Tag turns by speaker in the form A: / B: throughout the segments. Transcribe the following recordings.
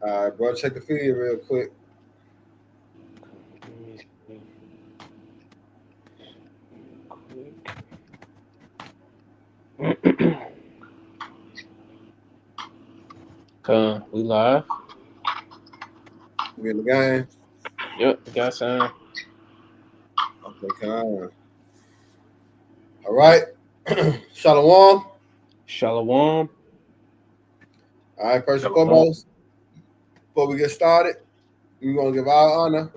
A: All right, bro. Check the feed real quick.
B: Let me see quick. We live.
A: We in the game.
B: Yep, we got some.
A: Okay, come on. All right. Shalom.
B: Shalom.
A: All right, first and
B: Shalom.
A: foremost, before we get started, we're going to give all honor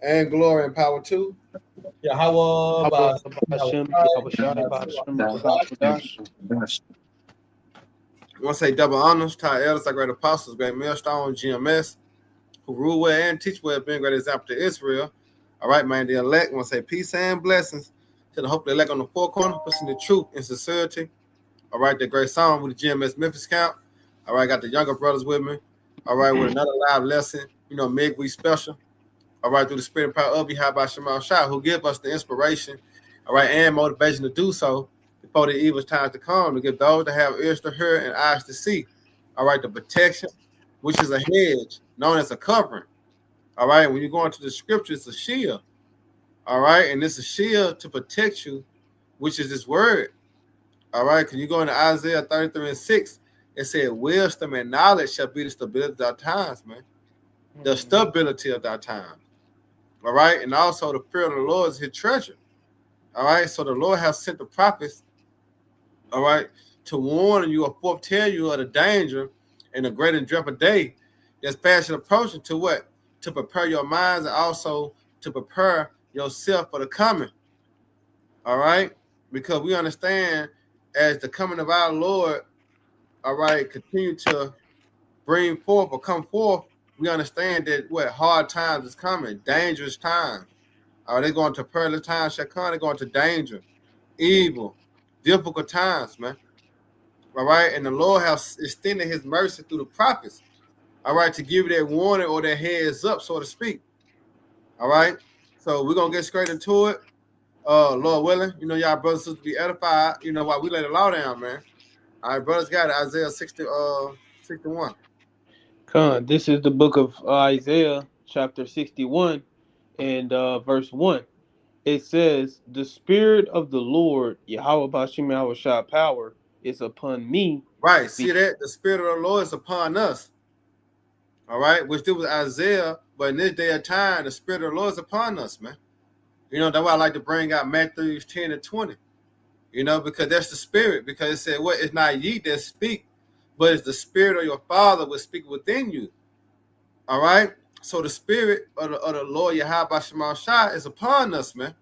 A: and glory and power to Yahweh,
B: Yahweh
A: Yahweh,
B: Bashem, Yahweh Shai Bashem, Rakadash.
A: I want to say double honors to our elders, our great apostles, great millstone, GMS, who rule well and teach well, being a great example to Israel. All right, man, the elect. I want to say peace and blessings to the hope the elect on the four corners, pushing the truth and sincerity. All right, the great song with the GMS Memphis count. All right, got the younger brothers with me. All right, with another live lesson, midweek special. All right, through the spirit and power of Yahweh Shemal Shah, who give us the inspiration, all right, and motivation to do so before the evil times to come, to give those that have ears to hear and eyes to see. All right, the protection, which is a hedge, known as a covering. All right, when you go into the scripture, it's a shield. All right, and it's a shield to protect you, which is this word. All right, because you go into Isaiah 33 and 6, it said, wisdom and knowledge shall be the stability of our times, man. The stability of our times. All right, and also the fear of the Lord is his treasure. All right, so the Lord has sent the prophets, all right, to warn you or foretell you of the danger and the great and dreadful day that's fast approaching to what? To prepare your minds and also to prepare yourself for the coming. All right, because we understand as the coming of our Lord, all right, continue to bring forth or come forth, we understand that what hard times is coming, dangerous times. Are they going to perilous times shall come? They're going to danger, evil, difficult times, man. All right, and the Lord has extended His mercy through the prophets. All right, to give you that warning or that heads up, so to speak. All right, so we're gonna get straight into it. Lord willing, y'all brothers and sisters be edified. While we lay the law down, man. All right, brothers got it. Isaiah 61.
B: This is the book of Isaiah, chapter 61, and verse 1. It says, the Spirit of the Lord, Yahweh Bashem, Yahweh Shai power, is upon me.
A: Right, see that? The Spirit of the Lord is upon us. All right, which there was Isaiah, but in this day of time, the Spirit of the Lord is upon us, man. That's why I like to bring out Matthew 10 and 20. Because that's the Spirit. Because it said, what? It's not ye that speak, but it's the Spirit of your Father will speak within you. All right? So the Spirit of the Lord Yahweh Shemal Shah is upon us, man.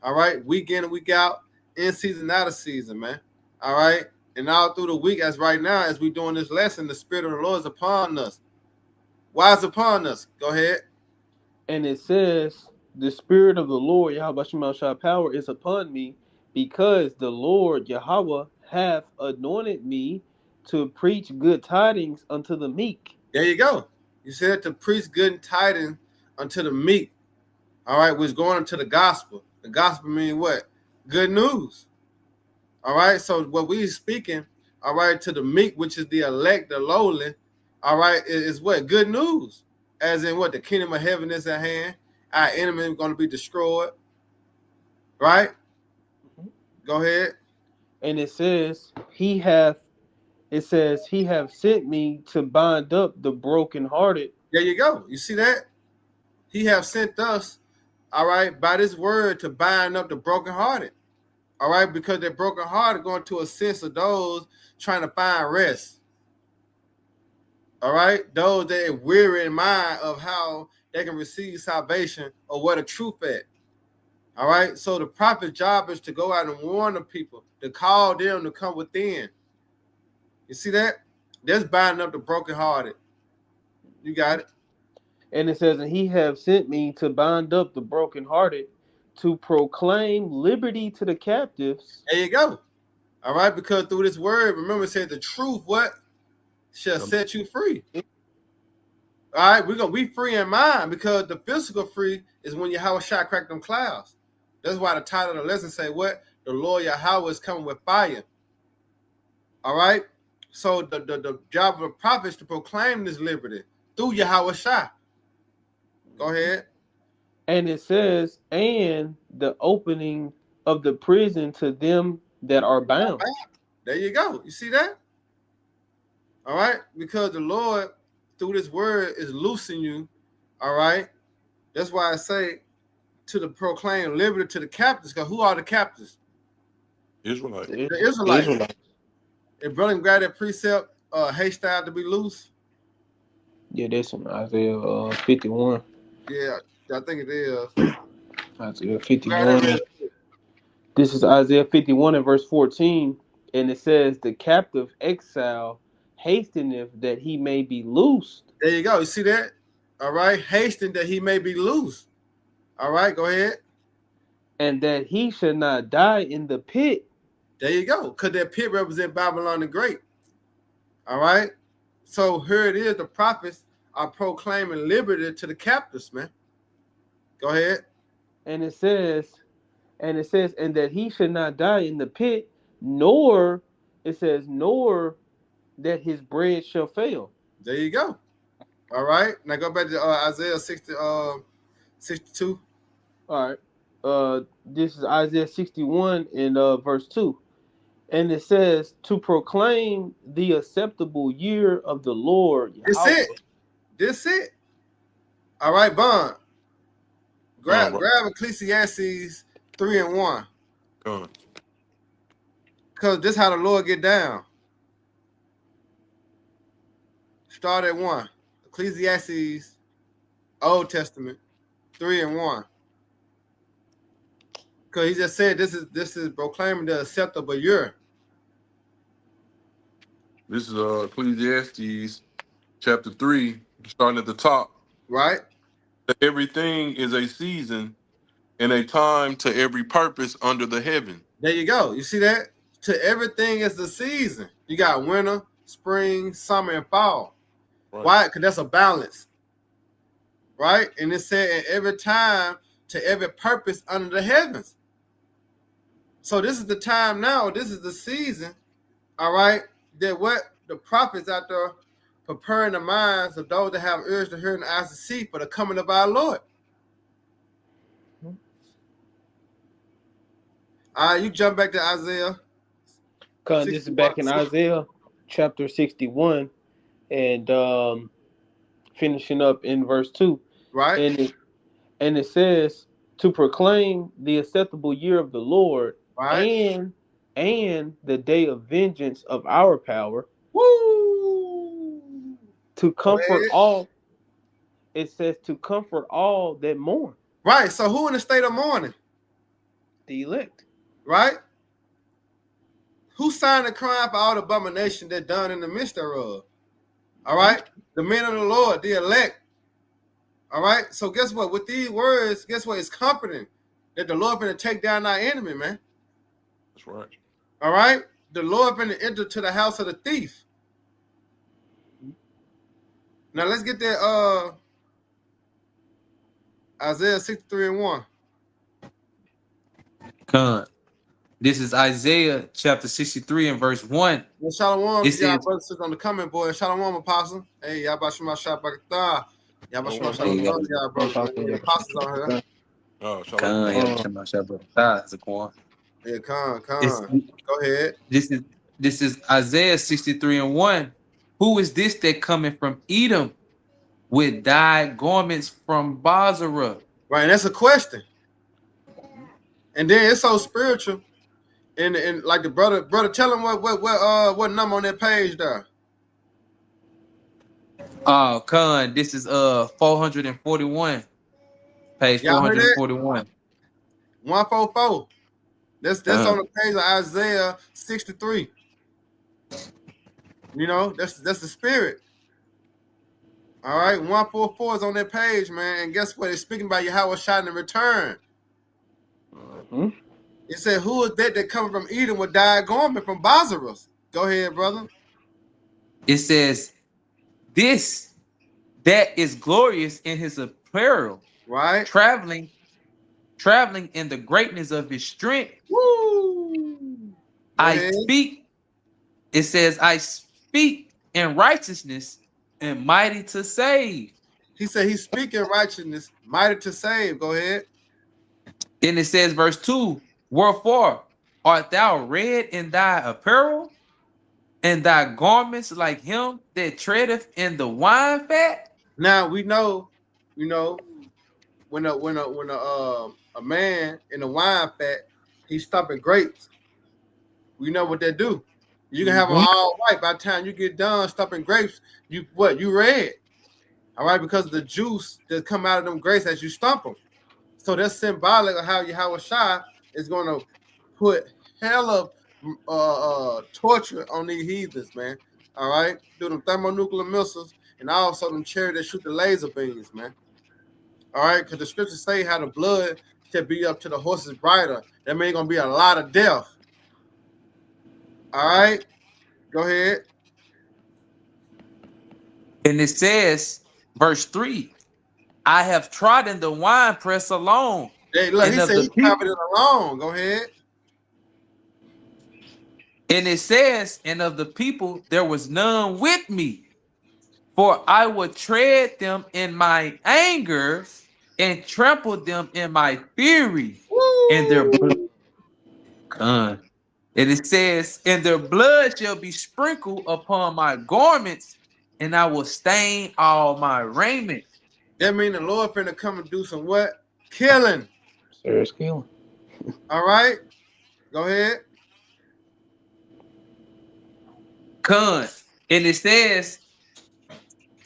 A: All right? Week in and week out, in season, out of season, man. All right? And all through the week, as right now, as we doing this lesson, the Spirit of the Lord is upon us. Why is upon us? Go ahead.
B: And it says, the Spirit of the Lord, Yahweh Bashem, Shai power, is upon me, because the Lord, Yahweh, hath anointed me to preach good tidings unto the meek.
A: There you go. You said to preach good tidings unto the meek. All right, which going into the gospel. The gospel means what? Good news. All right, so what we speaking, all right, to the meek, which is the elect, the lowly, all right, is what? Good news. As in what? The kingdom of heaven is at hand. Our enemy is going to be destroyed. Right? Go ahead.
B: And it says, he have sent me to bind up the brokenhearted.
A: There you go. You see that? He have sent us, all right, by this word to bind up the brokenhearted. All right, because they're brokenhearted, going to a sense of those trying to find rest. All right, those that are weary in mind of how they can receive salvation or where the truth at. All right, so the prophet's job is to go out and warn the people, to call them to come within. You see that? That's binding up the brokenhearted. You got it.
B: And it says, and he have sent me to bind up the brokenhearted, to proclaim liberty to the captives.
A: There you go. All right, because through this word, remember it said the truth, what? Shall set you free. All right, we're gonna be free in mind, because the physical free is when Yahweh Shai crack them clouds. That's why the title of the lesson say what? The Lord Yahweh is coming with fire. All right. So the job of the prophet is to proclaim this liberty, through Yahweh Shai. Go ahead.
B: And it says, and the opening of the prison to them that are bound.
A: There you go. You see that? All right, because the Lord through this word is loosing you. All right, that's why I say to the proclaim liberty to the captives. Because who are the captives?
C: Israelites.
A: The Israelites. If brother grab that precept, haystyle to be loose.
B: Yeah, that's in Isaiah 51.
A: Yeah, I think it is.
B: Isaiah 51. This is Isaiah 51 and verse 14. And it says, the captive exile hasteneth that he may be loosed.
A: There you go. You see that? All right. Hasten that he may be loose. All right, go ahead.
B: And that he should not die in the pit.
A: There you go. Because that pit represents Babylon the Great. All right. So here it is. The prophets are proclaiming liberty to the captives, man. Go ahead.
B: And it says, and that he should not die in the pit, nor, it says, nor that his bread shall fail.
A: There you go. All right. Now go back to Isaiah 62.
B: All right. This is Isaiah 61 in verse 2. And it says, to proclaim the acceptable year of the Lord.
A: This it. All right, Bond. Grab Ecclesiastes 3 and 1. Because this is how the Lord get down. Start at 1. Ecclesiastes, Old Testament, 3 and 1. Because he just said this is proclaiming the acceptable year.
C: This is Ecclesiastes chapter 3, starting at the top.
A: Right.
C: Everything is a season and a time to every purpose under the heaven.
A: There you go. You see that? To everything is the season. You got winter, spring, summer, and fall.
C: Right.
A: Why? Because that's a balance. Right? And it said in every time to every purpose under the heavens. So this is the time now. This is the season. All right. That what the prophets out there preparing the minds of those that have ears to hear and eyes to see for the coming of our Lord. You jump back to Isaiah.
B: This is back in Isaiah chapter 61 and finishing up in verse 2.
A: Right.
B: And it says, to proclaim the acceptable year of the Lord,
A: right,
B: and the day of vengeance of our power.
A: Woo!
B: To comfort all. It says to comfort all that mourn.
A: Right. So who in the state of mourning?
B: The elect.
A: Right. Who signed the crime for all the abomination that done in the midst thereof? All right. The men of the Lord, the elect. All right. So guess what? With these words, guess what? It's comforting that the Lord going to take down our enemy, man.
C: That's right.
A: All right. The Lord going to enter to the house of the thief. Now let's get that Isaiah 63 and 1.
D: This is Isaiah chapter 63 and verse 1.
A: Well, Shalom, y'all brothers on the comment board. Shalom, Apostle. Hey, y'all about Shema Shabbat. Y'all about Shema Shalom, y'all brothers. Apostles on here.
C: Oh, Shalom.
A: Yeah, go ahead.
D: This is Isaiah 63 and 1. Who is this that cometh from Edom with dyed garments from Basra?
A: Right, that's a question. And then it's so spiritual. And like the brother, tell him what number on that page there.
D: Khan, this is 441. Page 441.
A: 144. That's on the page of Isaiah 63. You know, that's the spirit. All right, 144 is on that page, man. And guess what? It's speaking about Yahweh Shai in return.
B: Mm-hmm.
A: It said, who is that coming from Edom with dyed garment from Basra? Go ahead, brother.
D: It says, this that is glorious in his apparel,
A: right?
D: Traveling in the greatness of his strength.
A: Woo!
D: I speak. It says, I speak in righteousness and mighty to save.
A: He said he's speaking righteousness, mighty to save. Go ahead.
D: And it says, verse 2, wherefore art thou red in thy apparel, and thy garments like him that treadeth in the wine fat?
A: Now we know, when a man in a wine fat, he's stomping grapes. We know what they do. You can have them all white. By the time you get done stomping grapes, you red. All right, because of the juice that come out of them grapes as you stomp them. So that's symbolic of how Yahweh Shai is going to put hell of torture on these heathens, man. All right, do them thermonuclear missiles and also them chariots that shoot the laser beams, man. All right, because the scriptures say how the blood should be up to the horse's bridle. That means going to be a lot of death. All right, go ahead.
D: And it says, verse 3, I have trodden the winepress alone.
A: Hey, look, he
D: of
A: said
D: the
A: he
D: people-
A: covered it alone. Go ahead.
D: And it says, and of the people there was none with me, for I would tread them in my anger and trample them in my fury, and their blood. And it says, and their blood shall be sprinkled upon my garments, and I will stain all my raiment.
A: That means the Lord finna come and do some what? Killing.
B: Serious killing.
A: All right, go ahead.
D: And it says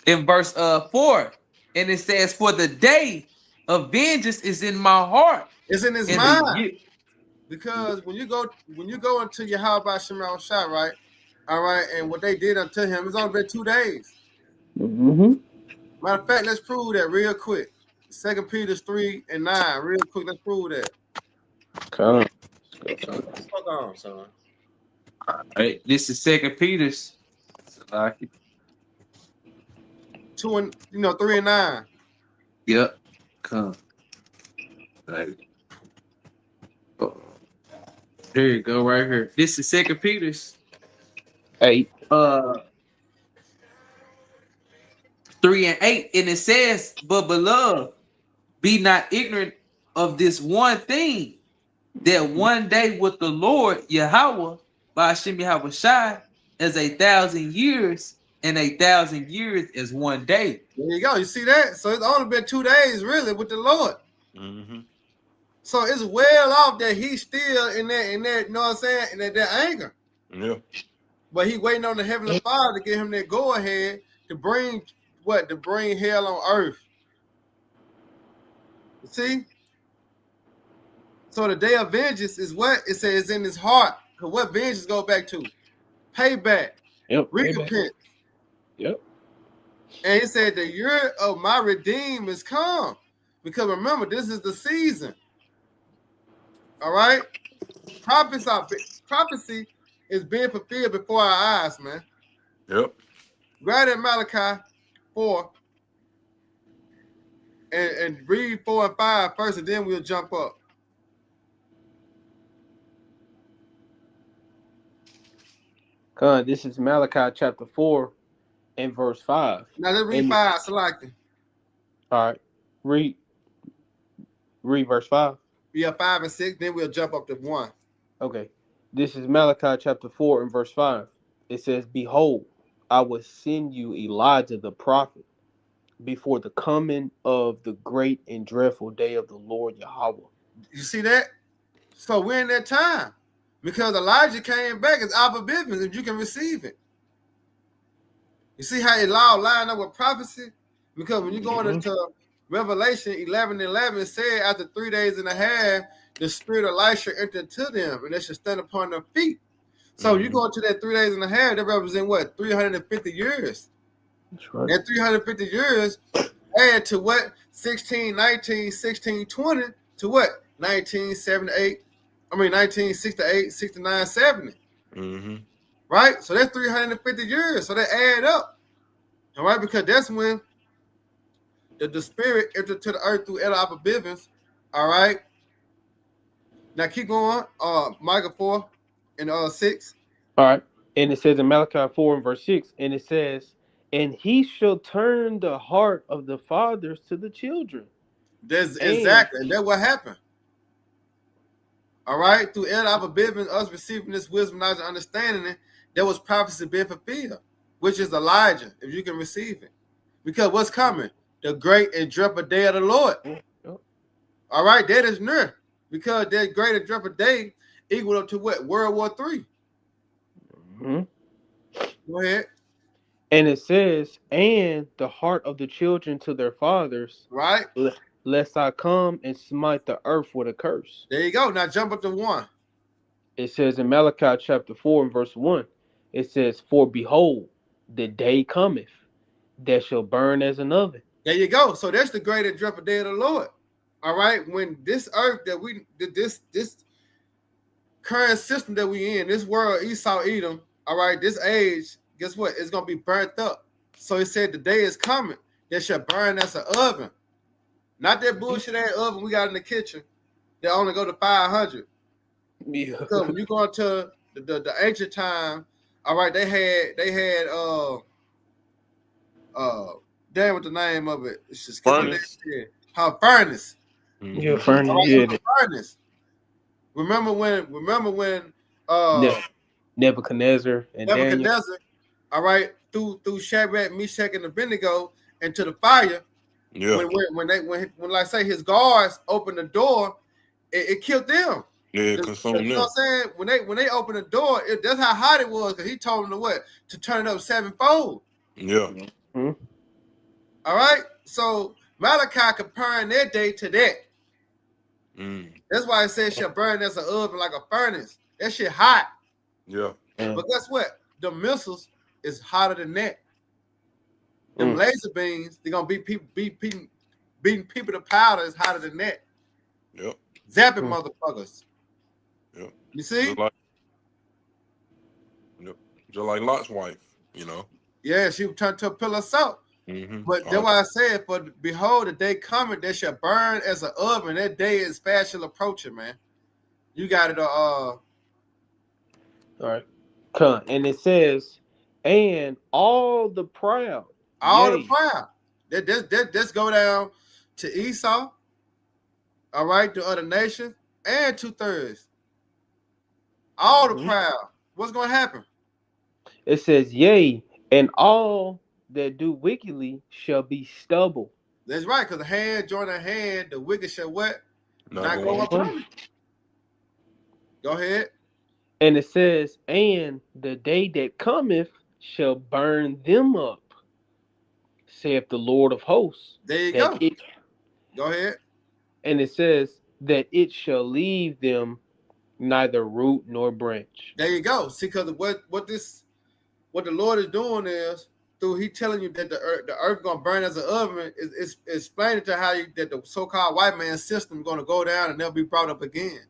D: in verse 4, and it says, for the day of vengeance is in my heart.
A: It's in his
D: And
A: mind. Because when you go into Yahweh Shemel Shai, right? All right, and what they did unto him, it's only been 2 days.
B: Mm-hmm.
A: Matter of fact, let's prove that real quick. 2 Peter 3:9, real quick, let's prove that.
B: Come.
A: Hold on, son.
D: Right, this is 2 Peter's.
A: 3 and 9.
D: Yep. Come. Right. Oh. Here you go, right here. This is 2 Peter's
B: 8.
D: 3 and 8, and it says, but beloved, be not ignorant of this one thing, that one day with the Lord Yahweh, by Hashem Yahweh Shai, is 1,000 years, and 1,000 years is one day.
A: There you go. You see that? So it's only been 2 days, really, with the Lord.
C: Mm-hmm.
A: So it's well off that he's still in that, you know what I'm saying, in that anger.
C: Yeah.
A: But he waiting on the Heavenly Father to give him that go ahead to bring what? To bring hell on earth. You see? So the day of vengeance is what? It says in his heart. Because what vengeance go back to? Payback.
B: Yep.
A: Recompense.
B: Yep.
A: And he said the year of my redeem is come. Because remember, this is the season. All right? Prophecy is being fulfilled before our eyes, man.
C: Yep.
A: Right at Malachi 4 and read 4 and 5 first, and then we'll jump up.
B: This is Malachi chapter 4 and verse 5.
A: Now let's read
B: And-
A: 5, select it.
B: All right. Read verse 5.
A: Yeah, 5 and 6, then we'll jump up to 1.
B: Okay. This is Malachi chapter 4 and verse 5. It says, behold, I will send you Elijah the prophet before the coming of the great and dreadful day of the Lord Yahweh.
A: You see that? So we're in that time. Because Elijah came back as Abba Bivens, and you can receive it. You see how it all lined up with prophecy? Because when you go into Revelation 11:11, it said after 3 days and a half, the spirit of life shall enter to them, and they shall stand upon their feet. So you go into that 3 days and a half, that represents what? 350 years.
B: That's right.
A: That 350 years add to what? 16, 19, 16, 20 to what? 1968, 69, 70.
C: Mm-hmm.
A: Right? So that's 350 years. So they add up. All right, because that's when the spirit entered to the earth through El Abba Bivens. All right. Now keep going. Micah 4 and 6.
B: All right. And it says in Malachi 4 and verse 6, and it says, And he shall turn the heart of the fathers to the children.
A: That's
B: And
A: exactly, and that's what happened. All right, through El Abibim, us receiving this wisdom, knowledge, and understanding it, there was prophecy being fulfilled, which is Elijah, if you can receive it. Because what's coming? The great and dreadful day of the Lord. All right, that is near. Because that great and dreadful day equal up to what? World War III. Go ahead.
B: And it says, and the heart of the children to their fathers,
A: Right?
B: lest I come and smite the earth with a curse.
A: There you go. Now jump up to 1.
B: It says in Malachi chapter 4 and verse 1, it says, for behold, the day cometh that shall burn as an oven.
A: There you go. So that's the great and dreadful day of the Lord. All right. When this earth that we this current system that we in, this world, Esau, Edom, all right, this age, guess what? It's gonna be burnt up. So it said the day is coming that shall burn as an oven. Not that bullshit ass oven we got in the kitchen that only go to 500.
B: Yeah.
A: Because when you go into the ancient time, all right, they had damn what the name of it. It's just
C: Furnace.
A: How furnace.
B: Yeah, furnace.
A: Furnace. Remember when
B: Nebuchadnezzar and Daniel.
A: Nebuchadnezzar, all right, threw Shadrach, Meshach, and Abednego into the fire.
C: Yeah.
A: When like say his guards opened the door, it killed them.
C: Yeah, consumed
A: you know what I'm saying? When they opened the door, that's how hot it was, because he told them to what? To turn it up 7-fold.
C: Yeah.
B: Mm-hmm.
A: All right. So Malachi comparing their day to that. That's why it says shall burn as an oven like a furnace. That shit hot.
C: Yeah.
A: But guess what? The missiles is hotter than that. Them laser beams, they're gonna beating people to powder is hotter than that.
C: Yep.
A: Zapping motherfuckers.
C: Yep.
A: You see?
C: Just like Lot's wife, you know.
A: Yeah, she turned to a pillar of salt. But that's why I said, for behold, the day coming that shall burn as an oven. That day is fast approaching, man. You got it.
B: All right. And it says, and all the proud.
A: All the proud. Let's go down to Esau. All right, to other nations, and 2/3. All the proud. What's going to happen?
B: It says, yea, and all that do wickedly shall be stubble.
A: That's right, because the hand join the hand, the wicked shall what? Not go up. Go ahead.
B: And it says, and the day that cometh shall burn them up, saith the Lord of hosts.
A: There you go. Go ahead.
B: And it says that it shall leave them neither root nor branch.
A: There you go. See, because what the Lord is doing is, through he telling you that the earth gonna burn as an oven, is explaining to how that the so-called white man system gonna go down and they'll be brought up again.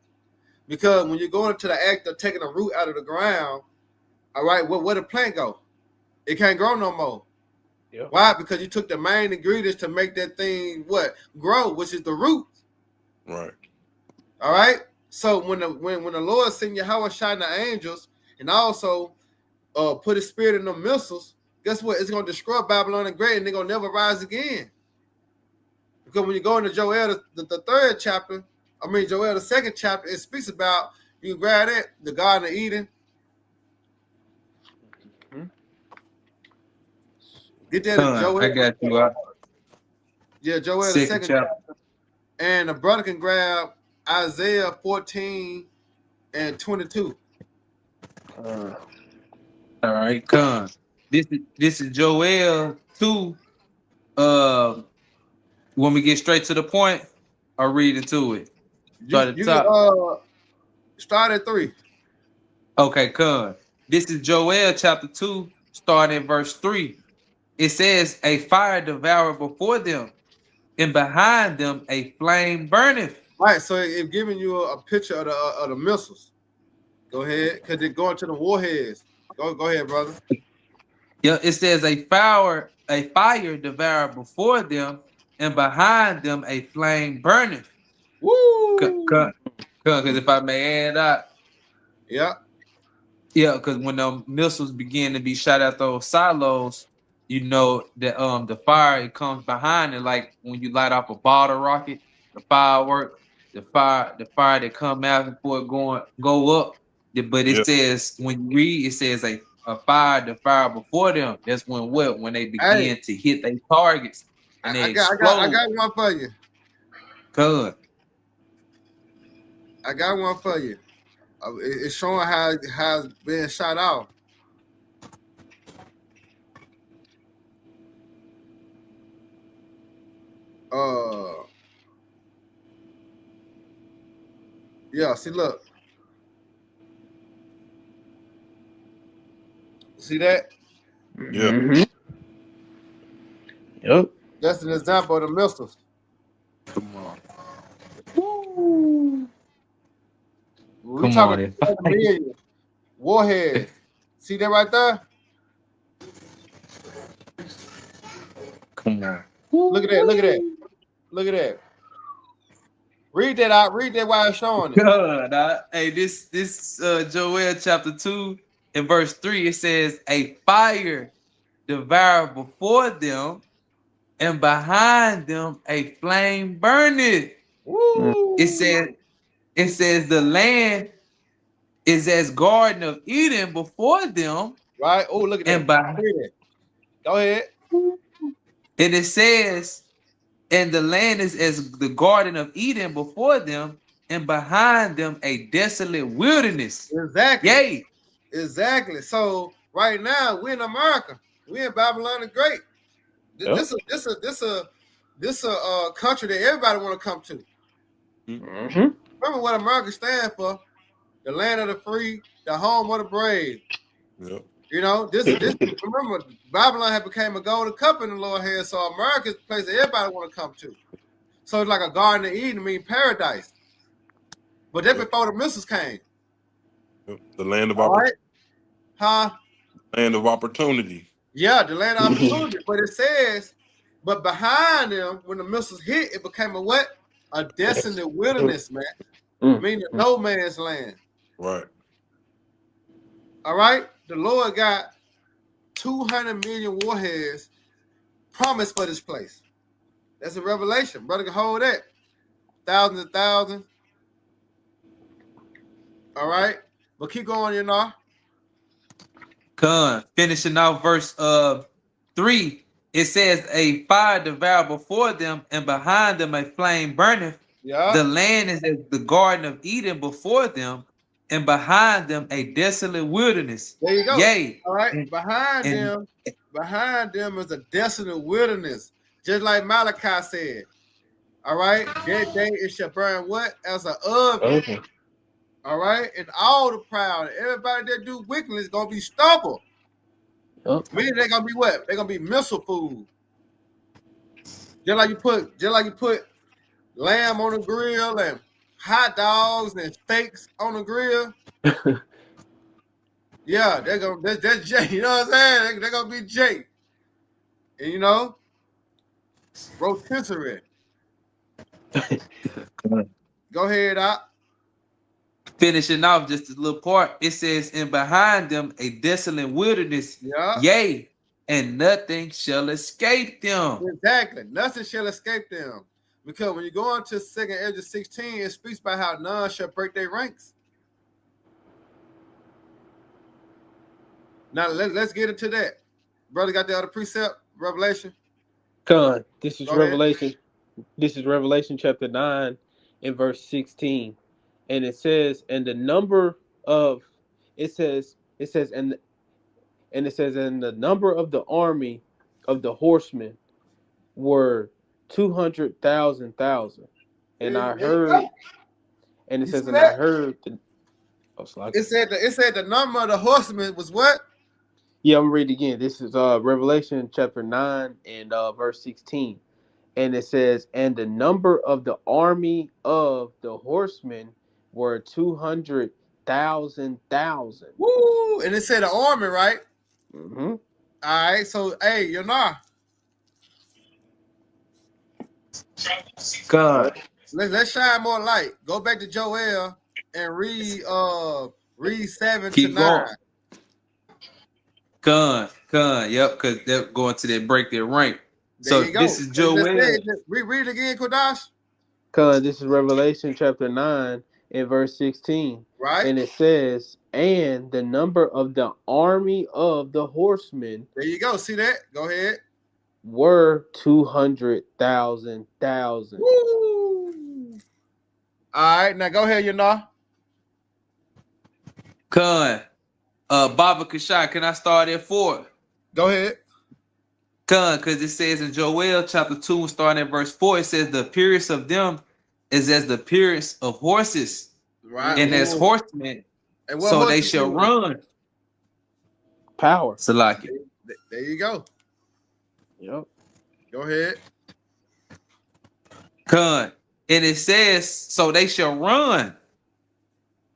A: Because when you're going into the act of taking a root out of the ground, all right, where the plant go? It can't grow no more.
B: Yeah.
A: Why? Because you took the main ingredients to make that thing grow, which is the root.
C: Right.
A: All right. So when the Lord sent Yahweh shine the angels and also put his spirit in the missiles, guess what? It's gonna destroy Babylon the Great, and they're gonna never rise again. Because when you go into Joel the third chapter, Joel the second chapter, it speaks about, you can grab that, the Garden of Eden. Get that, Joel.
D: I got you.
A: Yeah, Joel the second chapter. And a brother can grab Isaiah 14 and 22.
D: All right, come. This is Joel 2. When we get straight to the point, I'll read into it. Start at the top.
A: Start at 3.
D: Okay, come. This is Joel chapter 2, starting at verse 3. It says, a fire devoureth before them, and behind them a flame burneth.
A: Right, so it's giving you a picture of the missiles. Go ahead, because they're going to the warheads. Go ahead, brother.
D: Yeah, it says a fire devoureth before them, and behind them a flame burneth.
A: Woo!
D: Because if I may add that.
A: Yeah.
D: Yeah, because when the missiles begin to be shot at those silos, you know, the fire, it comes behind it, like when you light off a bottle rocket, the firework, the fire that come out before it go up. But
C: Yeah.
D: it says, when you read, it says a fire, the fire before them. That's when they
A: Hey,
D: begin to hit their targets and they
A: I
D: explode.
A: got one for you.
D: Good.
A: I got one for you. It's showing how it's being shot out. Yeah, see, look. See that?
C: Yeah.
B: Mhm. Yep.
A: That's an example of the missiles.
D: Come on.
A: We
D: Come
A: talking
D: on. If
A: 200 million warheads. See that right there?
D: Come on.
A: Look at that. Look at that. Look at that. Read that out. Read that while it's showing it.
D: God, hey, this Joel chapter 2 and verse 3, it says, a fire devoured before them, and behind them a flame burneth.
A: Woo!
D: It says the land is as Garden of Eden before them,
A: Right? Oh, look at that.
D: and behind,
A: Go ahead.
D: and it says, and the land is as the Garden of Eden before them, and behind them a desolate wilderness.
A: Exactly.
D: Yay.
A: Exactly. So right now we're in America. We're in Babylon the Great.
B: Yep.
A: This a country that everybody want to come to.
B: Mhm.
A: Remember what America stands for: the land of the free, the home of the brave.
C: Yeah.
A: You know, this remember Babylon had became a golden cup in the Lord had, so America's the place that everybody want to come to. So it's like a Garden of Eden, mean paradise. But that's before the missiles came.
C: The land of
A: All
C: opportunity.
A: right? Huh?
C: Land of opportunity.
A: Yeah, the land of opportunity. But it says, but behind them, when the missiles hit, it became a what? A desolate wilderness, man. Meaning no man's land.
C: Right.
A: All right? The Lord got 200 million warheads promised for this place. That's a revelation. Brother can hold that. Thousands and thousands. All right? But keep going, you know.
D: Finishing off verse 3, it says, a fire devoured before them, and behind them a flame burneth.
A: Yeah.
D: The land is as the Garden of Eden before them, and behind them a desolate wilderness.
A: There you go.
D: Yay.
A: All right. Behind them is a desolate wilderness. Just like Malachi said. All right. That day it shall burn what? As an oven.
B: Okay.
A: All right. And all the proud, everybody that do wickedness is gonna be stubble.
B: Yep.
A: Meaning they're gonna be what? They're gonna be missile food. Just like you put lamb on the grill and hot dogs and steaks on the grill. Yeah, that's Jay. You know what I'm saying? They're gonna be Jay. And you know, rotisserie. Go ahead, out.
D: Finishing off just a little part, it says, and behind them a desolate wilderness.
A: Yeah.
D: Yea, and nothing shall escape them.
A: Exactly. Nothing shall escape them. Because when you go into 2nd Ezra 16, it speaks about how none shall break their ranks. Now let's get into that. Brother got the other precept, Revelation.
B: Con, this is
A: Go ahead.
B: Revelation. This is Revelation chapter 9 and verse 16. And it says, and the number of and the number of the army of the horsemen were 200,000. And I heard, and it
A: You
B: says,
A: see
B: and
A: that?
B: I heard
A: It said the number of the horsemen was what?
B: Yeah, I'm gonna read it again. This is Revelation chapter 9 and verse 16. And it says, and the number of the army of the horsemen were 200,000.
A: Woo! And it said the army, right?
B: Mm-hmm.
A: All right. So, hey, you know,
B: God.
A: let's shine more light. Go back to Joel and read 7
D: Keep
A: to 9.
D: going. Yep, because they're going to that break their rank.
A: There
D: So
A: you go.
D: this is Joel.
A: Read it again, Kodash.
B: This is Revelation chapter 9 and verse 16.
A: Right.
B: And it says, and the number of the army of the horsemen.
A: There you go. See that? Go ahead.
B: Were 200,000.
A: Woo! All right, now go ahead, you know.
D: Baba Kashai, can I start at 4?
A: Go ahead.
D: Because it says in Joel chapter 2, starting at verse 4, it says the appearance of them is as the appearance of horses,
A: right?
D: And as horsemen,
A: and
D: so they shall run.
B: Power.
D: Salaki.
A: There you go.
B: Yep.
A: Go ahead.
D: And it says, so they shall run.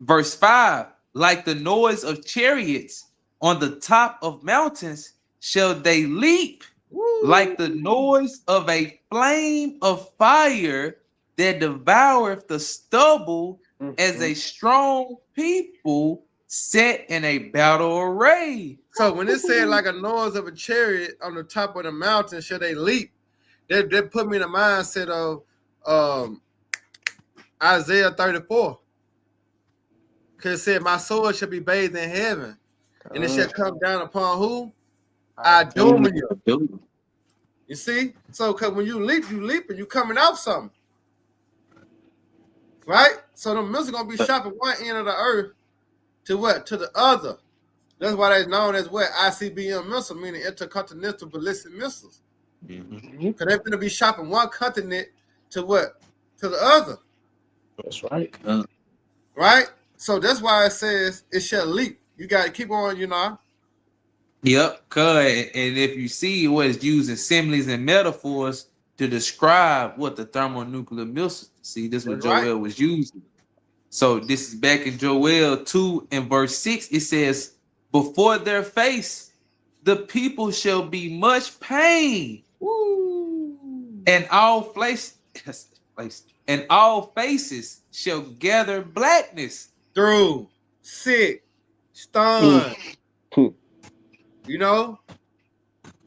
D: Verse 5, like the noise of chariots on the top of mountains shall they leap. Woo. Like the noise of a flame of fire that devoureth the stubble, as a strong people set in a battle array.
A: So when it said like a noise of a chariot on the top of the mountain, shall they leap? That put me in the mindset of Isaiah 34. Because it said, my soul shall be bathed in heaven, and it shall come down upon who? Idumean. You see? So because when you leap and you coming out something. Right? So the missiles going to be shot from one end of the earth to what? To the other. That's why they're known as what? ICBM missile, meaning intercontinental ballistic missiles. Because they're going to be shot from one continent to what? To the other.
B: That's right.
A: Right? So that's why it says it shall leap. You got to keep on, you know.
D: Yep. And if you see what it's using similes and metaphors to describe what the thermonuclear missiles. See, this is what Joel was using. So this is back in Joel 2 and verse 6. It says, before their face, the people shall be much pain. Woo. And all faces shall gather blackness.
A: Through, sick, stunned. You know?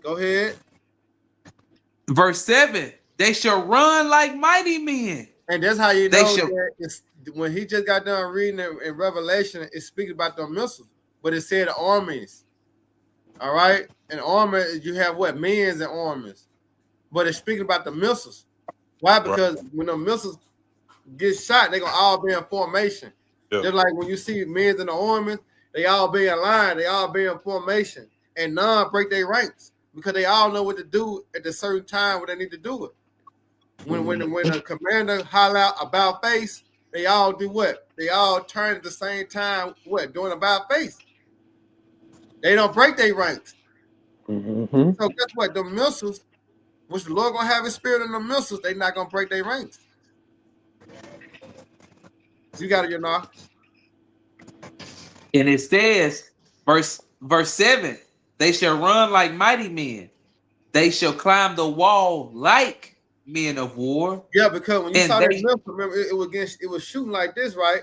A: Go ahead.
D: Verse 7, they shall run like mighty men.
A: And that's how you know that it's, when he just got done reading it in Revelation, it's speaking about the missiles, but it said armies. All right? And army, you have what? Men's and armies. But it's speaking about the missiles. Why? Because when the missiles get shot, they're going to all be in formation. Yep. Just like when you see men's and the armies, they all be in line, they all be in formation. And none break their ranks because they all know what to do at the certain time when they need to do it. When the commander holler out about face, they all do what? They all turn at the same time, what? Doing about face. They don't break their ranks. So guess what? The missiles, which the Lord gonna have his spirit in the missiles, they not gonna break their ranks. You got it, you know.
D: And it says, verse 7, they shall run like mighty men. They shall climb the wall like men of war.
A: Yeah, because when you saw that missile, remember it was shooting like this, right?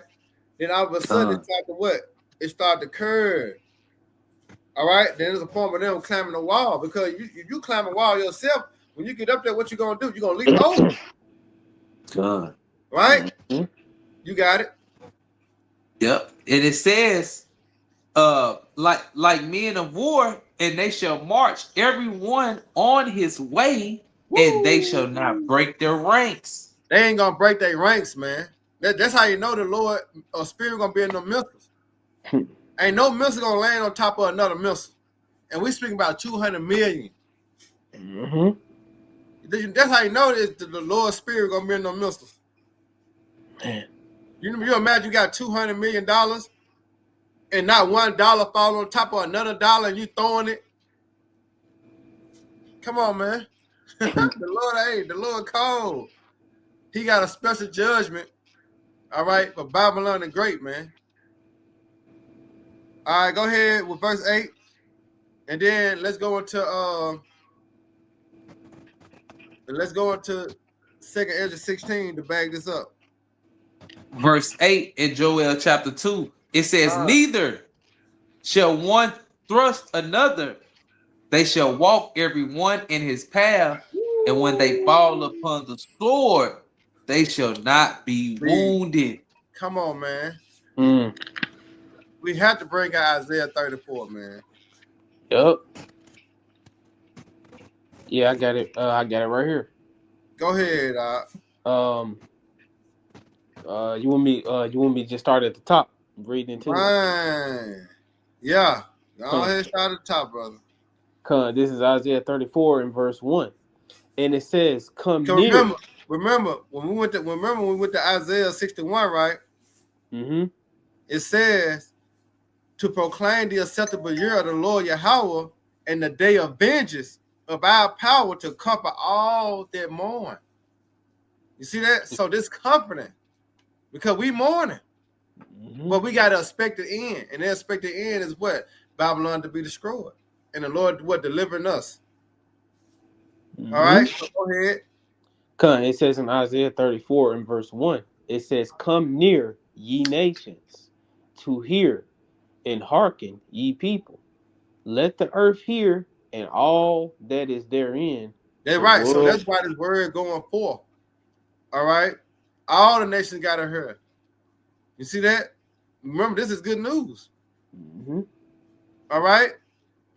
A: Then all of a sudden it started to what? It started to curve. All right. Then there's a point where them climbing the wall because you climb a wall yourself. When you get up there, what you gonna do? You gonna leap over. Right? You got it.
D: Yep. And it says, like men of war, and they shall march everyone on his way. Woo. And they shall not break their ranks.
A: They ain't gonna break their ranks, man. That's how you know the Lord or Spirit gonna be in the missiles. Ain't no missile gonna land on top of another missile. And we speaking about 200 million. That's how you know the Lord's Spirit gonna be in the missiles. Man. You imagine you got $200 million and not $1 fall on top of another dollar and you throwing it. Come on, man. The Lord cold. He got a special judgment, all right, for Babylon the Great, man. All right, go ahead with verse 8. And then let's go into 2nd Ezra 16 to back this up.
D: Verse 8 in Joel chapter 2. It says, neither shall one thrust another, they shall walk every one in his path, and when they fall upon the sword, they shall not be wounded.
A: Come on, man.
B: Mm.
A: We have to bring out Isaiah 34, man.
B: Yep. Yeah, I got it. I got it right here.
A: Go ahead.
B: You want me to just start at the top, reading into it?
A: Fine. Yeah. Go ahead, start at the top, brother.
B: This is Isaiah 34 and verse 1. And it says, come near.
A: Remember when we went to Isaiah 61, right?
B: Mm-hmm.
A: It says to proclaim the acceptable year of the Lord Yahweh and the day of vengeance of our power to comfort all that mourn. You see that? So this comforting, because we mourning.
B: Mm-hmm.
A: But we got to expect the end. And the expected end is what? Babylon to be destroyed. And the Lord, what? Delivering us.
B: Mm-hmm.
A: All right? So go ahead.
B: It says in Isaiah 34 and verse 1, it says, come near, ye nations, to hear and hearken, ye people. Let the earth hear and all that is therein.
A: That's right. So that's why this word going forth. All right? All the nations got to hear. You see that? Remember, this is good news.
B: Mm-hmm.
A: All right?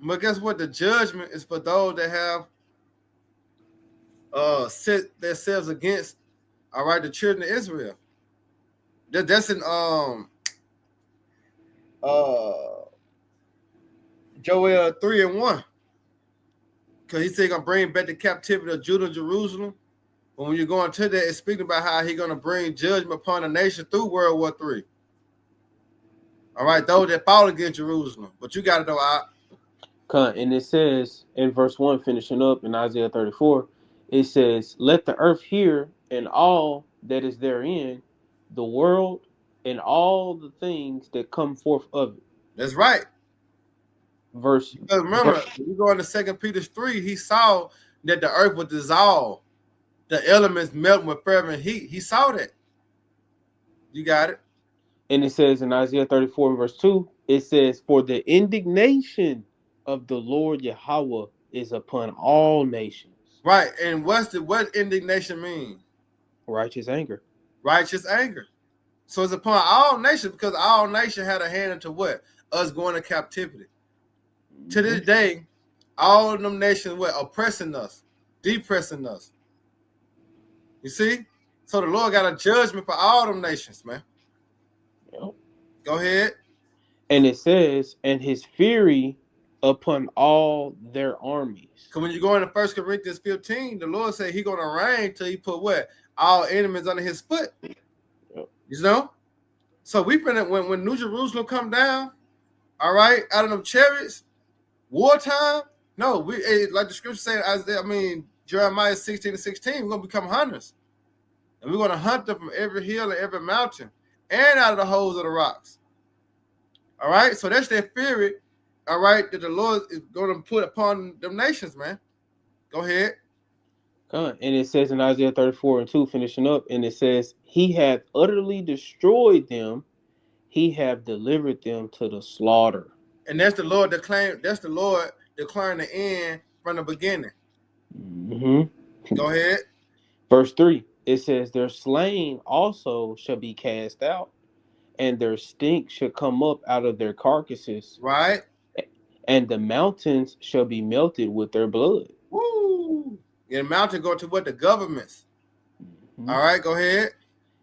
A: But guess what? The judgment is for those that have set themselves against, all right, the children of Israel. That's in Joel 3 and 1. Because he said he's gonna bring back the captivity of Judah and Jerusalem. But when you go into that, it's speaking about how he's gonna bring judgment upon the nation through World War III. All right, those that fought against Jerusalem. But you got to know
B: and it says in verse 1, finishing up in Isaiah 34, it says, let the earth hear and all that is therein, the world and all the things that come forth of it.
A: That's right.
B: Because
A: remember, when you go into 2 Peter 3, he saw that the earth would dissolve, the elements melting with fervent heat. He saw that. You got it.
B: And it says in Isaiah 34 and verse 2, it says, for the indignation of the Lord Yahweh is upon all nations.
A: Right. And what indignation mean?
B: Righteous anger.
A: Righteous anger. So it's upon all nations, because all nations had a hand into what? Us going to captivity. Mm-hmm. To this day, all of them nations were oppressing us, depressing us. You see? So the Lord got a judgment for all them nations, man.
B: Yep.
A: Go ahead.
B: And it says, and his fury upon all their armies.
A: Because when you go into 1 Corinthians 15, the Lord said he's going to reign till he put what? All enemies under his foot. Yep. You know? So we finna, when New Jerusalem come down, all right, out of them chariots, wartime, no, like the scripture said, Jeremiah 16 and 16, we're going to become hunters. And we're going to hunt them from every hill and every mountain and out of the holes of the rocks. All right, so that's their fury, all right, that the Lord is going to put upon them nations, man. Go ahead.
B: And it says in Isaiah 34 and 2, finishing up, and it says, he hath utterly destroyed them, he hath delivered them to the slaughter.
A: And that's the Lord declaring the end from the beginning.
B: Mm-hmm.
A: Go ahead.
B: Verse 3, it says, their slain also shall be cast out, and their stink shall come up out of their carcasses.
A: Right.
B: And the mountains shall be melted with their blood.
A: Woo! And the mountain go to what? The governments. Mm-hmm. All right, go ahead.